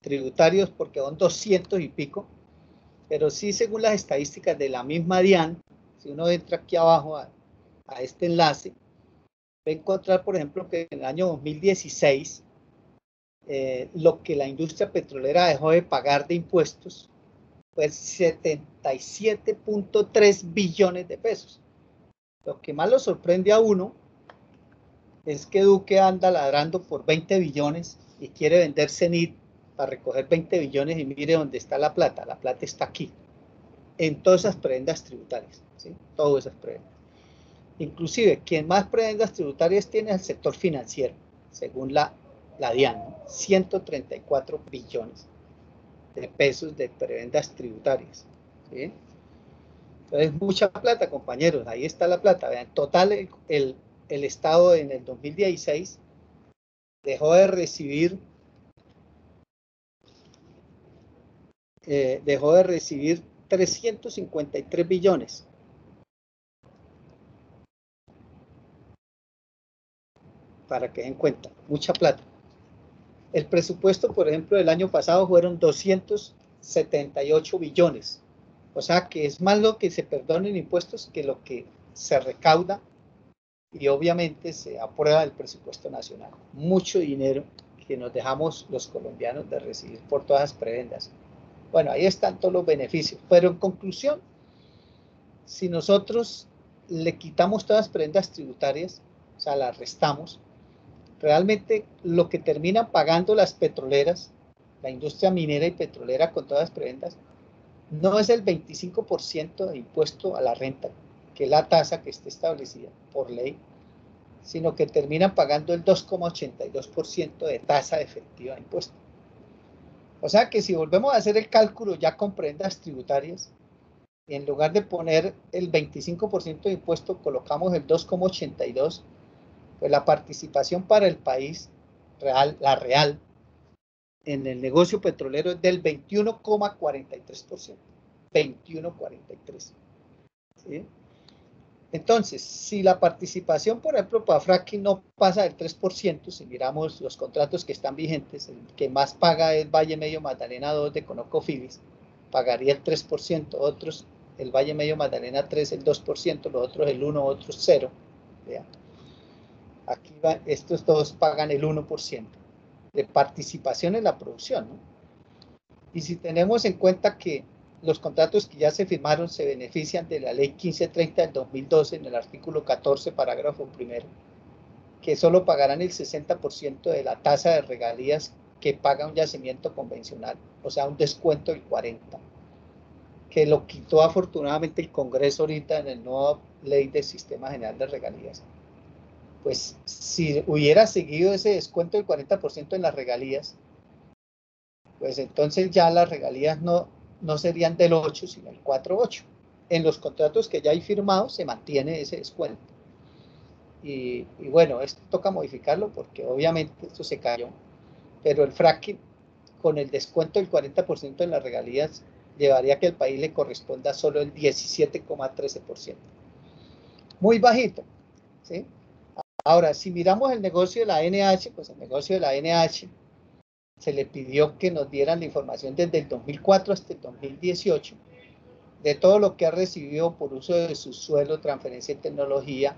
Speaker 1: tributarios porque son 200 y pico, pero sí, según las estadísticas de la misma DIAN, si uno entra aquí abajo a este enlace, va a encontrar, por ejemplo, que en el año 2016 lo que la industria petrolera dejó de pagar de impuestos fue 77.3 billones de pesos. Lo que más lo sorprende a uno es que Duque anda ladrando por 20 billones y quiere vender CENIT para recoger 20 billones y mire dónde está la plata está aquí, en todas esas prebendas tributarias, ¿sí? Todas esas prebendas. Inclusive, quien más prebendas tributarias tiene es el sector financiero, según la DIAN, ¿no? 134 billones de pesos de prebendas tributarias, ¿sí? Entonces, mucha plata, compañeros, ahí está la plata. Vean, total, el Estado en el 2016 dejó de recibir 353 billones. Para que den cuenta, mucha plata. El presupuesto, por ejemplo, del año pasado fueron 278 billones. O sea que es más lo que se perdona en impuestos que lo que se recauda y obviamente se aprueba el presupuesto nacional. Mucho dinero que nos dejamos los colombianos de recibir por todas las prebendas. Bueno, ahí están todos los beneficios. Pero en conclusión, si nosotros le quitamos todas las prebendas tributarias, o sea, las restamos, realmente lo que terminan pagando las petroleras, la industria minera y petrolera con todas las prebendas, no es el 25% de impuesto a la renta, que es la tasa que está establecida por ley, sino que terminan pagando el 2,82% de tasa efectiva de impuesto. O sea que si volvemos a hacer el cálculo ya con prendas tributarias, en lugar de poner el 25% de impuesto, colocamos el 2,82%, pues la participación para el país real, la real, en el negocio petrolero es del 21,43%. 21,43%. ¿Sí? Entonces, si la participación, por ejemplo, para fracking no pasa del 3%, si miramos los contratos que están vigentes, el que más paga es Valle Medio Magdalena 2 de ConocoPhillips, pagaría el 3%, otros, el Valle Medio Magdalena 3, el 2%, los otros el 1, otros 0. ¿Vean? Aquí estos dos pagan el 1% de participación en la producción, ¿no? Y si tenemos en cuenta que los contratos que ya se firmaron se benefician de la ley 1530 del 2012 en el artículo 14, parágrafo primero, que solo pagarán el 60% de la tasa de regalías que paga un yacimiento convencional, o sea, un descuento del 40%, que lo quitó afortunadamente el Congreso ahorita en la nueva ley del Sistema General de Regalías. Pues si hubiera seguido ese descuento del 40% en las regalías, pues entonces ya las regalías no serían del 8, sino el 4,8. En los contratos que ya hay firmados se mantiene ese descuento. Y bueno, esto toca modificarlo porque obviamente esto se cayó, pero el fracking con el descuento del 40% en las regalías llevaría a que al país le corresponda solo el 17,13%. Muy bajito, ¿sí? Ahora, si miramos el negocio de la NH, pues el negocio de la NH se le pidió que nos dieran la información desde el 2004 hasta el 2018 de todo lo que ha recibido por uso de su suelo, transferencia de tecnología,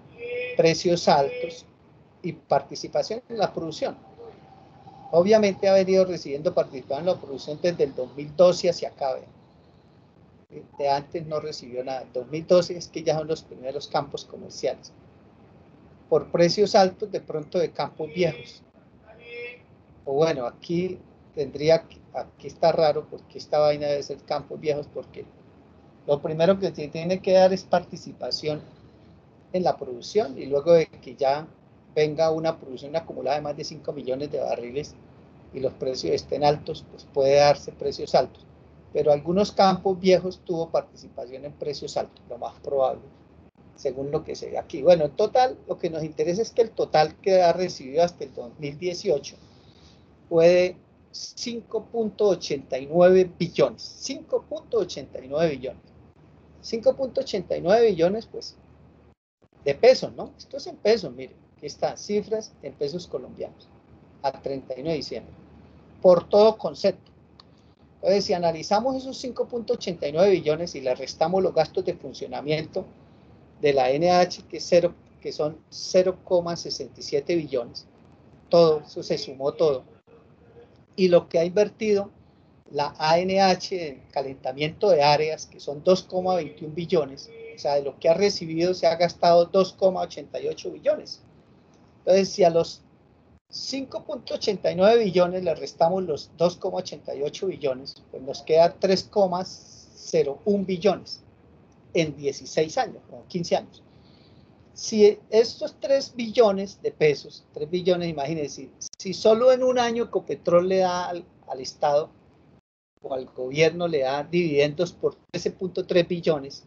Speaker 1: precios altos y participación en la producción. Obviamente ha venido recibiendo participación en la producción desde el 2012 hacia acá. De antes no recibió nada. En 2012 es que ya son los primeros campos comerciales. Por precios altos de pronto de campos viejos. O bueno, aquí está raro porque esta vaina debe ser campos viejos porque lo primero que se tiene que dar es participación en la producción y luego de que ya venga una producción acumulada de más de 5 millones de barriles y los precios estén altos, pues puede darse precios altos. Pero algunos campos viejos tuvo participación en precios altos, lo más probable, según lo que se ve aquí. Bueno, en total, lo que nos interesa es que el total que ha recibido hasta el 2018 fue de 5.89 billones. 5.89 billones. 5.89 billones, pues, de pesos, ¿no? Esto es en pesos, miren. Aquí están cifras en pesos colombianos a 31 de diciembre, por todo concepto. Entonces, si analizamos esos 5.89 billones y le restamos los gastos de funcionamiento de la NH, que son 0,67 billones, todo, eso se sumó todo, y lo que ha invertido la ANH en calentamiento de áreas, que son 2,21 billones, o sea, de lo que ha recibido se ha gastado 2,88 billones. Entonces, si a los 5.89 billones le restamos los 2,88 billones, pues nos queda 3,01 billones en 16 años, o 15 años. Si estos 3 billones de pesos, 3 billones, imagínense, si solo en un año Ecopetrol le da al Estado o al gobierno le da dividendos por 13.3 billones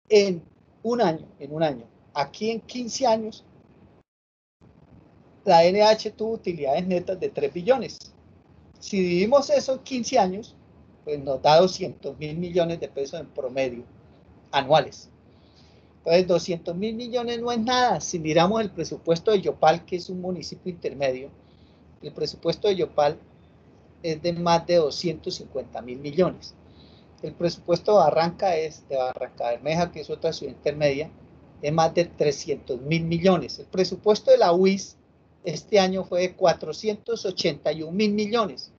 Speaker 1: en un año, aquí en 15 años, la NH tuvo utilidades netas de 3 billones. Si dividimos eso en 15 años, pues nos da 200.000 millones de pesos en promedio anuales. Entonces, 200.000 millones no es nada. Si miramos el presupuesto de Yopal, que es un municipio intermedio, el presupuesto de Yopal es de más de 250.000 millones. El presupuesto de Barranca Bermeja, que es otra ciudad intermedia, es más de 300.000 millones. El presupuesto de la UIS este año fue de 481.000 millones.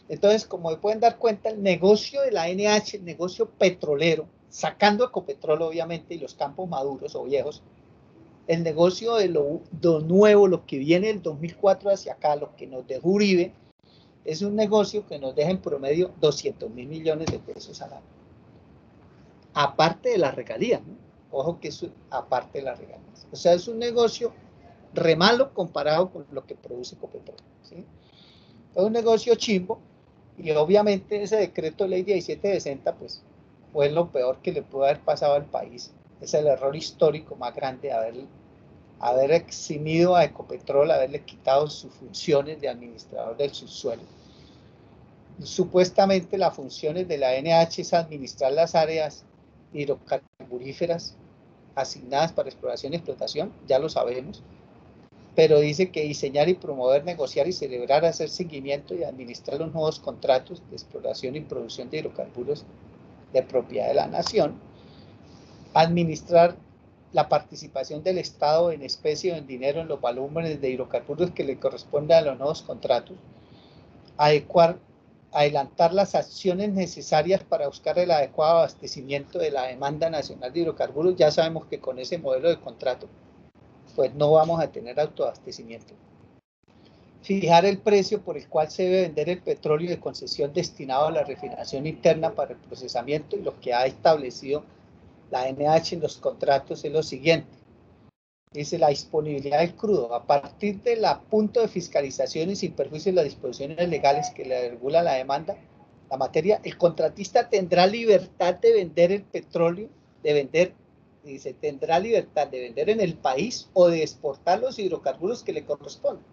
Speaker 1: Entonces, como se pueden dar cuenta, el negocio de la NH, el negocio petrolero, sacando Ecopetrol obviamente y los campos maduros o viejos, el negocio de lo nuevo, lo que viene del 2004 hacia acá, lo que nos dejó Uribe, es un negocio que nos deja en promedio 200.000 millones de pesos al año. Aparte de las regalías, ¿no? Ojo que es aparte de las regalías. O sea, es un negocio re malo comparado con lo que produce Ecopetrol, ¿sí? Es un negocio chimbo y obviamente ese decreto de ley 1760 pues fue lo peor que le pudo haber pasado al país. Es el error histórico más grande haber eximido a Ecopetrol, haberle quitado sus funciones de administrador del subsuelo. Supuestamente las funciones de la NH es administrar las áreas hidrocarburíferas asignadas para exploración y explotación, ya lo sabemos, pero dice que diseñar y promover, negociar y celebrar, hacer seguimiento y administrar los nuevos contratos de exploración y producción de hidrocarburos de propiedad de la nación, administrar la participación del Estado en especie o en dinero en los volúmenes de hidrocarburos que le corresponde a los nuevos contratos, adelantar las acciones necesarias para buscar el adecuado abastecimiento de la demanda nacional de hidrocarburos. Ya sabemos que con ese modelo de contrato pues no vamos a tener autoabastecimiento. Fijar el precio por el cual se debe vender el petróleo de concesión destinado a la refinación interna para el procesamiento, y lo que ha establecido la NH en los contratos es lo siguiente. Dice la disponibilidad del crudo. A partir del punto de fiscalización y sin perjuicio de las disposiciones legales que le regula la demanda, la materia, el contratista tendrá libertad de vender el petróleo, tendrá libertad de vender en el país o de exportar los hidrocarburos que le corresponden.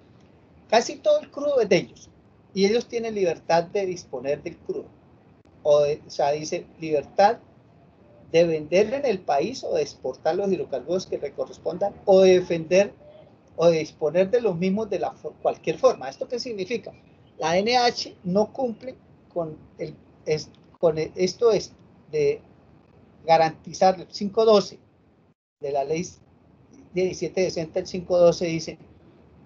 Speaker 1: Casi todo el crudo es de ellos y ellos tienen libertad de disponer del crudo. O sea, dice libertad de vender en el país o de exportar los hidrocarburos que le correspondan, o de defender o de disponer de los mismos de cualquier forma. ¿Esto qué significa? La NH no cumple con esto de garantizar el 512 de la ley 1760. El 512 dice,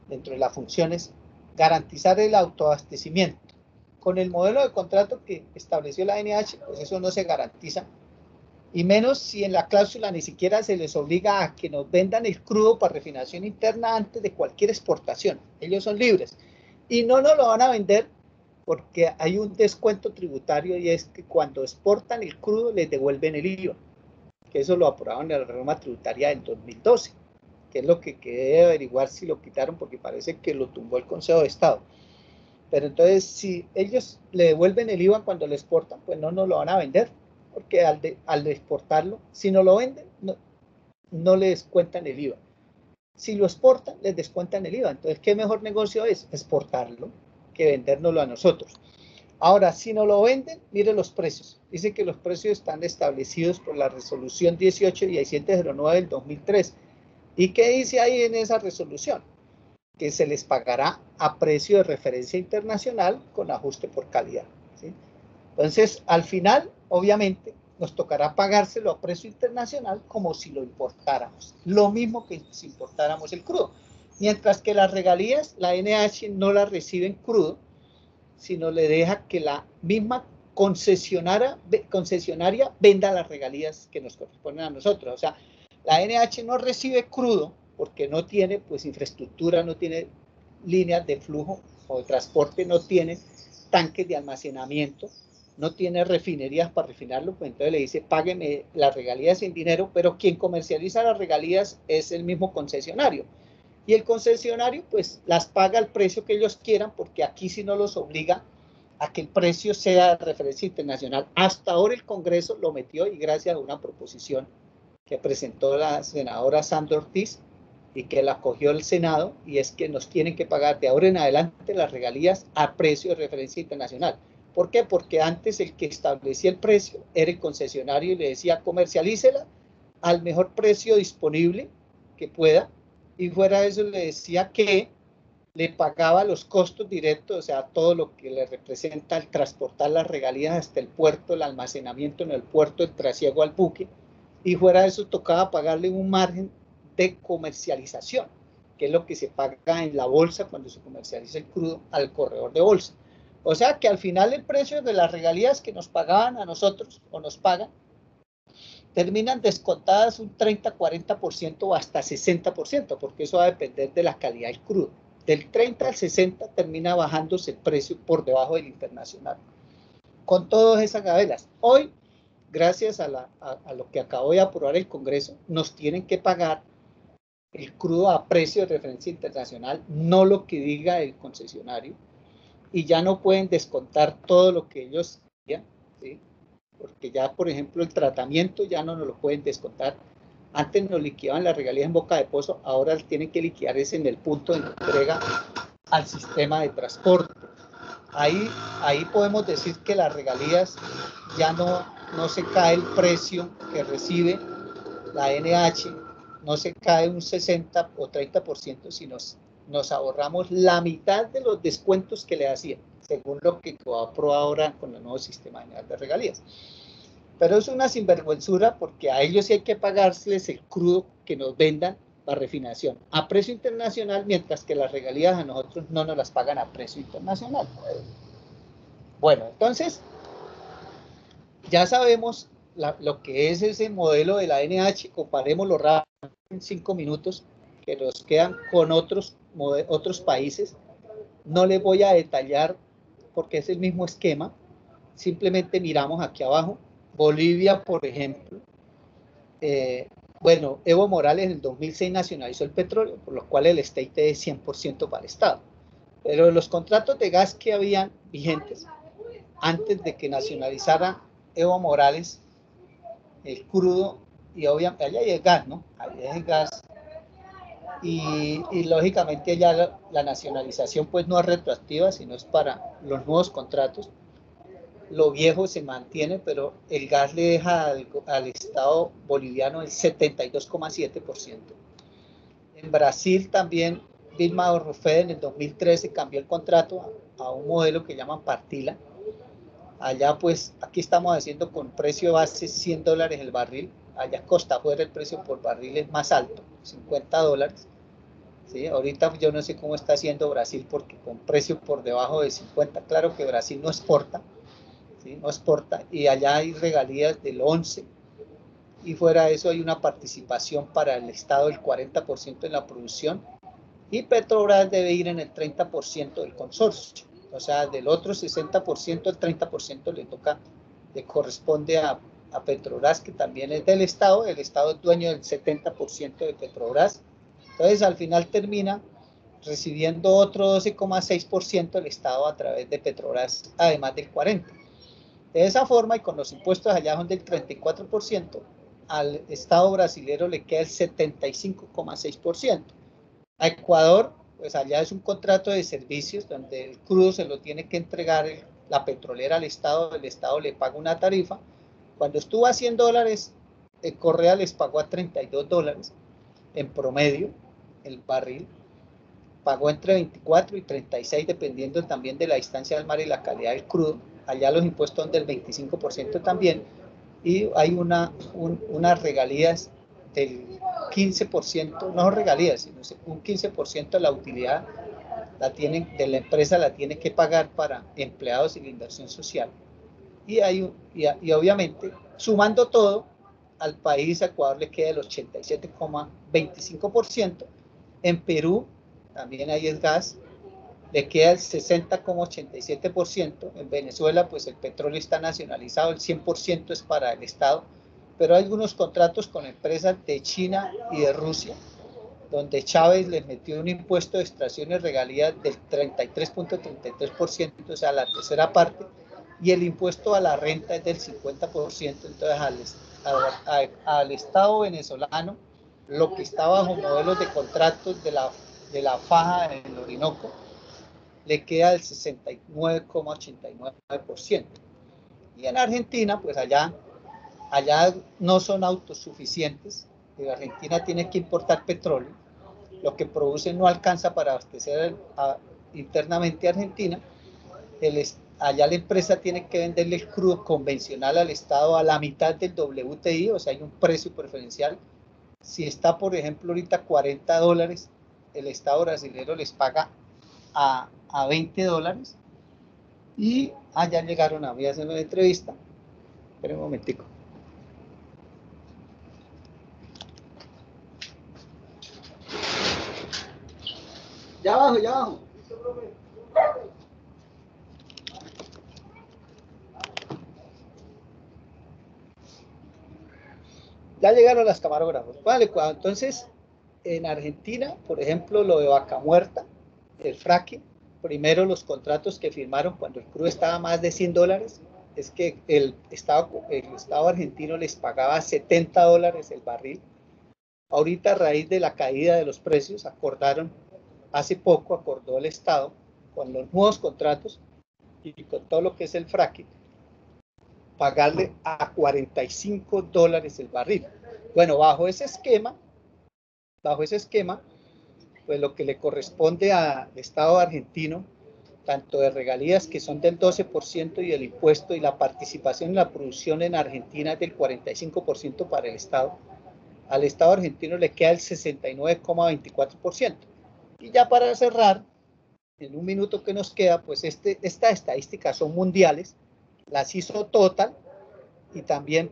Speaker 1: dentro de las funciones, garantizar el autoabastecimiento. Con el modelo de contrato que estableció la NH, pues eso no se garantiza, y menos si en la cláusula ni siquiera se les obliga a que nos vendan el crudo para refinación interna antes de cualquier exportación. Ellos son libres y no nos lo van a vender porque hay un descuento tributario, y es que cuando exportan el crudo les devuelven el IVA, que eso lo aprobaron en la reforma tributaria del 2012, que es lo que quedé averiguar si lo quitaron, porque parece que lo tumbó el Consejo de Estado. Pero entonces, si ellos le devuelven el IVA cuando lo exportan, pues no nos lo van a vender, porque al exportarlo, si no lo venden, no le descuentan el IVA. Si lo exportan, les descuentan el IVA. Entonces, ¿qué mejor negocio es? Exportarlo que vendérnoslo a nosotros. Ahora, si no lo venden, mire los precios. Dice que los precios están establecidos por la resolución 181709 del 2003. ¿Y qué dice ahí en esa resolución? Que se les pagará a precio de referencia internacional con ajuste por calidad, ¿sí? Entonces, al final, obviamente, nos tocará pagárselo a precio internacional como si lo importáramos. Lo mismo que si importáramos el crudo. Mientras que las regalías, la NH no las recibe en crudo, sino le deja que la misma concesionaria venda las regalías que nos corresponden a nosotros. O sea, la NH no recibe crudo porque no tiene pues infraestructura, no tiene líneas de flujo o de transporte, no tiene tanques de almacenamiento, no tiene refinerías para refinarlo, pues entonces le dice, págueme las regalías en dinero, pero quien comercializa las regalías es el mismo concesionario. Y el concesionario pues las paga al precio que ellos quieran, porque aquí sí no los obliga a que el precio sea de referencia internacional. Hasta ahora el Congreso lo metió y gracias a una proposición que presentó la senadora Sandra Ortiz y que la acogió el Senado, y es que nos tienen que pagar de ahora en adelante las regalías a precio de referencia internacional. ¿Por qué? Porque antes el que establecía el precio era el concesionario y le decía comercialícela al mejor precio disponible que pueda, y fuera de eso le decía que le pagaba los costos directos, o sea, todo lo que le representa el transportar las regalías hasta el puerto, el almacenamiento en el puerto, el trasiego al buque, y fuera de eso tocaba pagarle un margen de comercialización, que es lo que se paga en la bolsa cuando se comercializa el crudo al corredor de bolsa. O sea que al final el precio de las regalías que nos pagaban a nosotros o nos pagan terminan descontadas un 30, 40% o hasta 60%, porque eso va a depender de la calidad del crudo. Del 30 al 60 termina bajándose el precio por debajo del internacional. Con todas esas gabelas. Hoy, gracias a lo que acabó de aprobar el Congreso, nos tienen que pagar el crudo a precio de referencia internacional, no lo que diga el concesionario, y ya no pueden descontar todo lo que ellos quieran, ¿sí? Porque ya, por ejemplo, el tratamiento ya no nos lo pueden descontar. Antes nos liquidaban las regalías en boca de pozo, ahora tienen que liquidar ese en el punto de entrega al sistema de transporte. Ahí podemos decir que las regalías ya no se cae el precio que recibe la NH, no se cae un 60 o 30%, sino nos ahorramos la mitad de los descuentos que le hacían, según lo que aprobó ahora con el nuevo sistema general de regalías. Pero es una sinvergüenzura porque a ellos sí hay que pagarles el crudo que nos vendan la refinación a precio internacional, mientras que las regalías a nosotros no nos las pagan a precio internacional. Bueno, entonces ya sabemos lo que es ese modelo de la NH, comparémoslo rápido en 5 minutos, que nos quedan con otros países. No les voy a detallar porque es el mismo esquema, simplemente miramos aquí abajo. Bolivia, por ejemplo, bueno, Evo Morales en el 2006 nacionalizó el petróleo, por lo cual el state es 100% para el Estado. Pero los contratos de gas que habían vigentes antes de que nacionalizara Evo Morales el crudo, y obviamente allá hay el gas, ¿no? Allá hay el gas, y lógicamente ya la nacionalización pues no es retroactiva, sino es para los nuevos contratos. Lo viejo se mantiene, pero el gas le deja al Estado boliviano el 72,7%. En Brasil también, Dilma Rousseff en el 2013 cambió el contrato a un modelo que llaman Partila. Allá pues, aquí estamos haciendo con precio base $100 el barril. Allá costa afuera el precio por barril es más alto, $50. ¿Sí? Ahorita yo no sé cómo está haciendo Brasil, porque con precio por debajo de 50, claro que Brasil no exporta, ¿sí? No exporta, y allá hay regalías del 11%, y fuera de eso hay una participación para el Estado del 40% en la producción, y Petrobras debe ir en el 30% del consorcio. O sea, del otro 60%, el 30% le corresponde a Petrobras, que también es del Estado. El Estado es dueño del 70% de Petrobras. Entonces, al final termina recibiendo otro 12,6% el Estado a través de Petrobras, además del 40%. De esa forma, y con los impuestos allá son del 34%, al Estado brasilero le queda el 75,6%. A Ecuador, pues allá es un contrato de servicios donde el crudo se lo tiene que entregar la petrolera al Estado, el Estado le paga una tarifa. Cuando estuvo a $100, Correa les pagó a $32. en promedio, el barril pagó entre 24 y 36, dependiendo también de la distancia del mar y la calidad del crudo. Allá los impuestos son del 25% también, y hay unas regalías del 15%, no regalías, sino un 15% de la utilidad de la empresa la tiene que pagar para empleados y la inversión social. Y obviamente, sumando todo, al país, a Ecuador, le queda el 87,25%. En Perú, también ahí es gas, le queda el 60,87%. En Venezuela, pues el petróleo está nacionalizado, el 100% es para el Estado, pero hay algunos contratos con empresas de China y de Rusia, donde Chávez les metió un impuesto de extracción y regalías del 33,33%, o sea, la tercera parte, y el impuesto a la renta es del 50%. Entonces al Estado venezolano, lo que está bajo modelos de contratos de la faja del Orinoco, le queda el 69,89%. Y en Argentina, pues allá no son autosuficientes. Argentina tiene que importar petróleo, lo que produce no alcanza para abastecer internamente a Argentina. Allá la empresa tiene que venderle el crudo convencional al Estado a la mitad del WTI, o sea, hay un precio preferencial. Si está, por ejemplo, ahorita $40, el Estado brasileño les paga a $20. Y allá llegaron a mí a hacer una entrevista. Espera un momentico. Ya abajo, ya abajo. Ya llegaron las camarógrafos. Vale, entonces, en Argentina, por ejemplo, lo de Vaca Muerta, el fracking, primero los contratos que firmaron cuando el crudo estaba más de $100, es que el Estado argentino les pagaba $70 el barril. Ahorita, a raíz de la caída de los precios, hace poco acordó el Estado con los nuevos contratos y con todo lo que es el fracking, pagarle a $45 el barril. Bueno, bajo ese esquema, pues lo que le corresponde al Estado argentino, tanto de regalías, que son del 12%, y el impuesto y la participación en la producción en Argentina es del 45% para el Estado, al Estado argentino le queda el 69,24%. Y ya para cerrar, en un minuto que nos queda, pues estas estadísticas son mundiales, las hizo Total, y también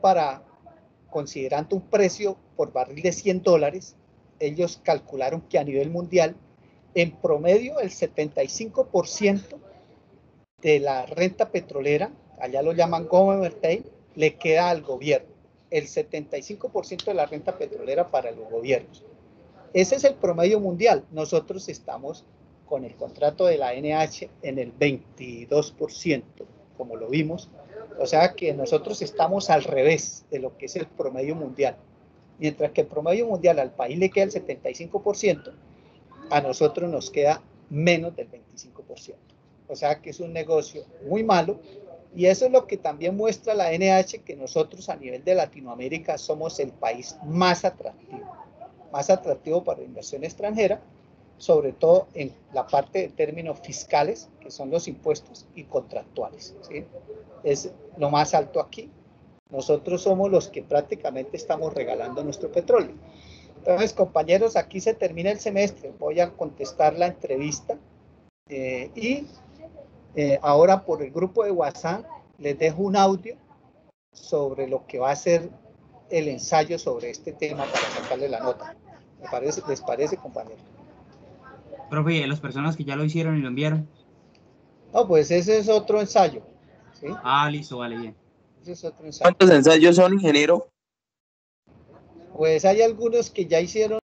Speaker 1: considerando un precio por barril de $100, ellos calcularon que a nivel mundial, en promedio, el 75% de la renta petrolera, allá lo llaman government take, le queda al gobierno. El 75% de la renta petrolera para los gobiernos. Ese es el promedio mundial. Nosotros estamos con el contrato de la NH en el 22%, como lo vimos. O sea que nosotros estamos al revés de lo que es el promedio mundial. Mientras que el promedio mundial al país le queda el 75%, a nosotros nos queda menos del 25%. O sea que es un negocio muy malo, y eso es lo que también muestra la NH, que nosotros a nivel de Latinoamérica somos el país más atractivo para la inversión extranjera, sobre todo en la parte de términos fiscales, que son los impuestos, y contractuales, ¿sí? Es lo más alto aquí. Nosotros somos los que prácticamente estamos regalando nuestro petróleo. Entonces, compañeros, aquí se termina el semestre. Voy a contestar la entrevista ahora por el grupo de WhatsApp les dejo un audio sobre lo que va a ser el ensayo sobre este tema para sacarle la nota. ¿Les parece, compañeros?
Speaker 3: Profe, las personas que ya lo hicieron y lo enviaron.
Speaker 1: No, pues ese es otro ensayo, ¿sí?
Speaker 3: Ah, listo, vale, bien.
Speaker 1: Ese es otro ensayo.
Speaker 2: ¿Cuántos ensayos son, ingeniero?
Speaker 1: Pues hay algunos que ya hicieron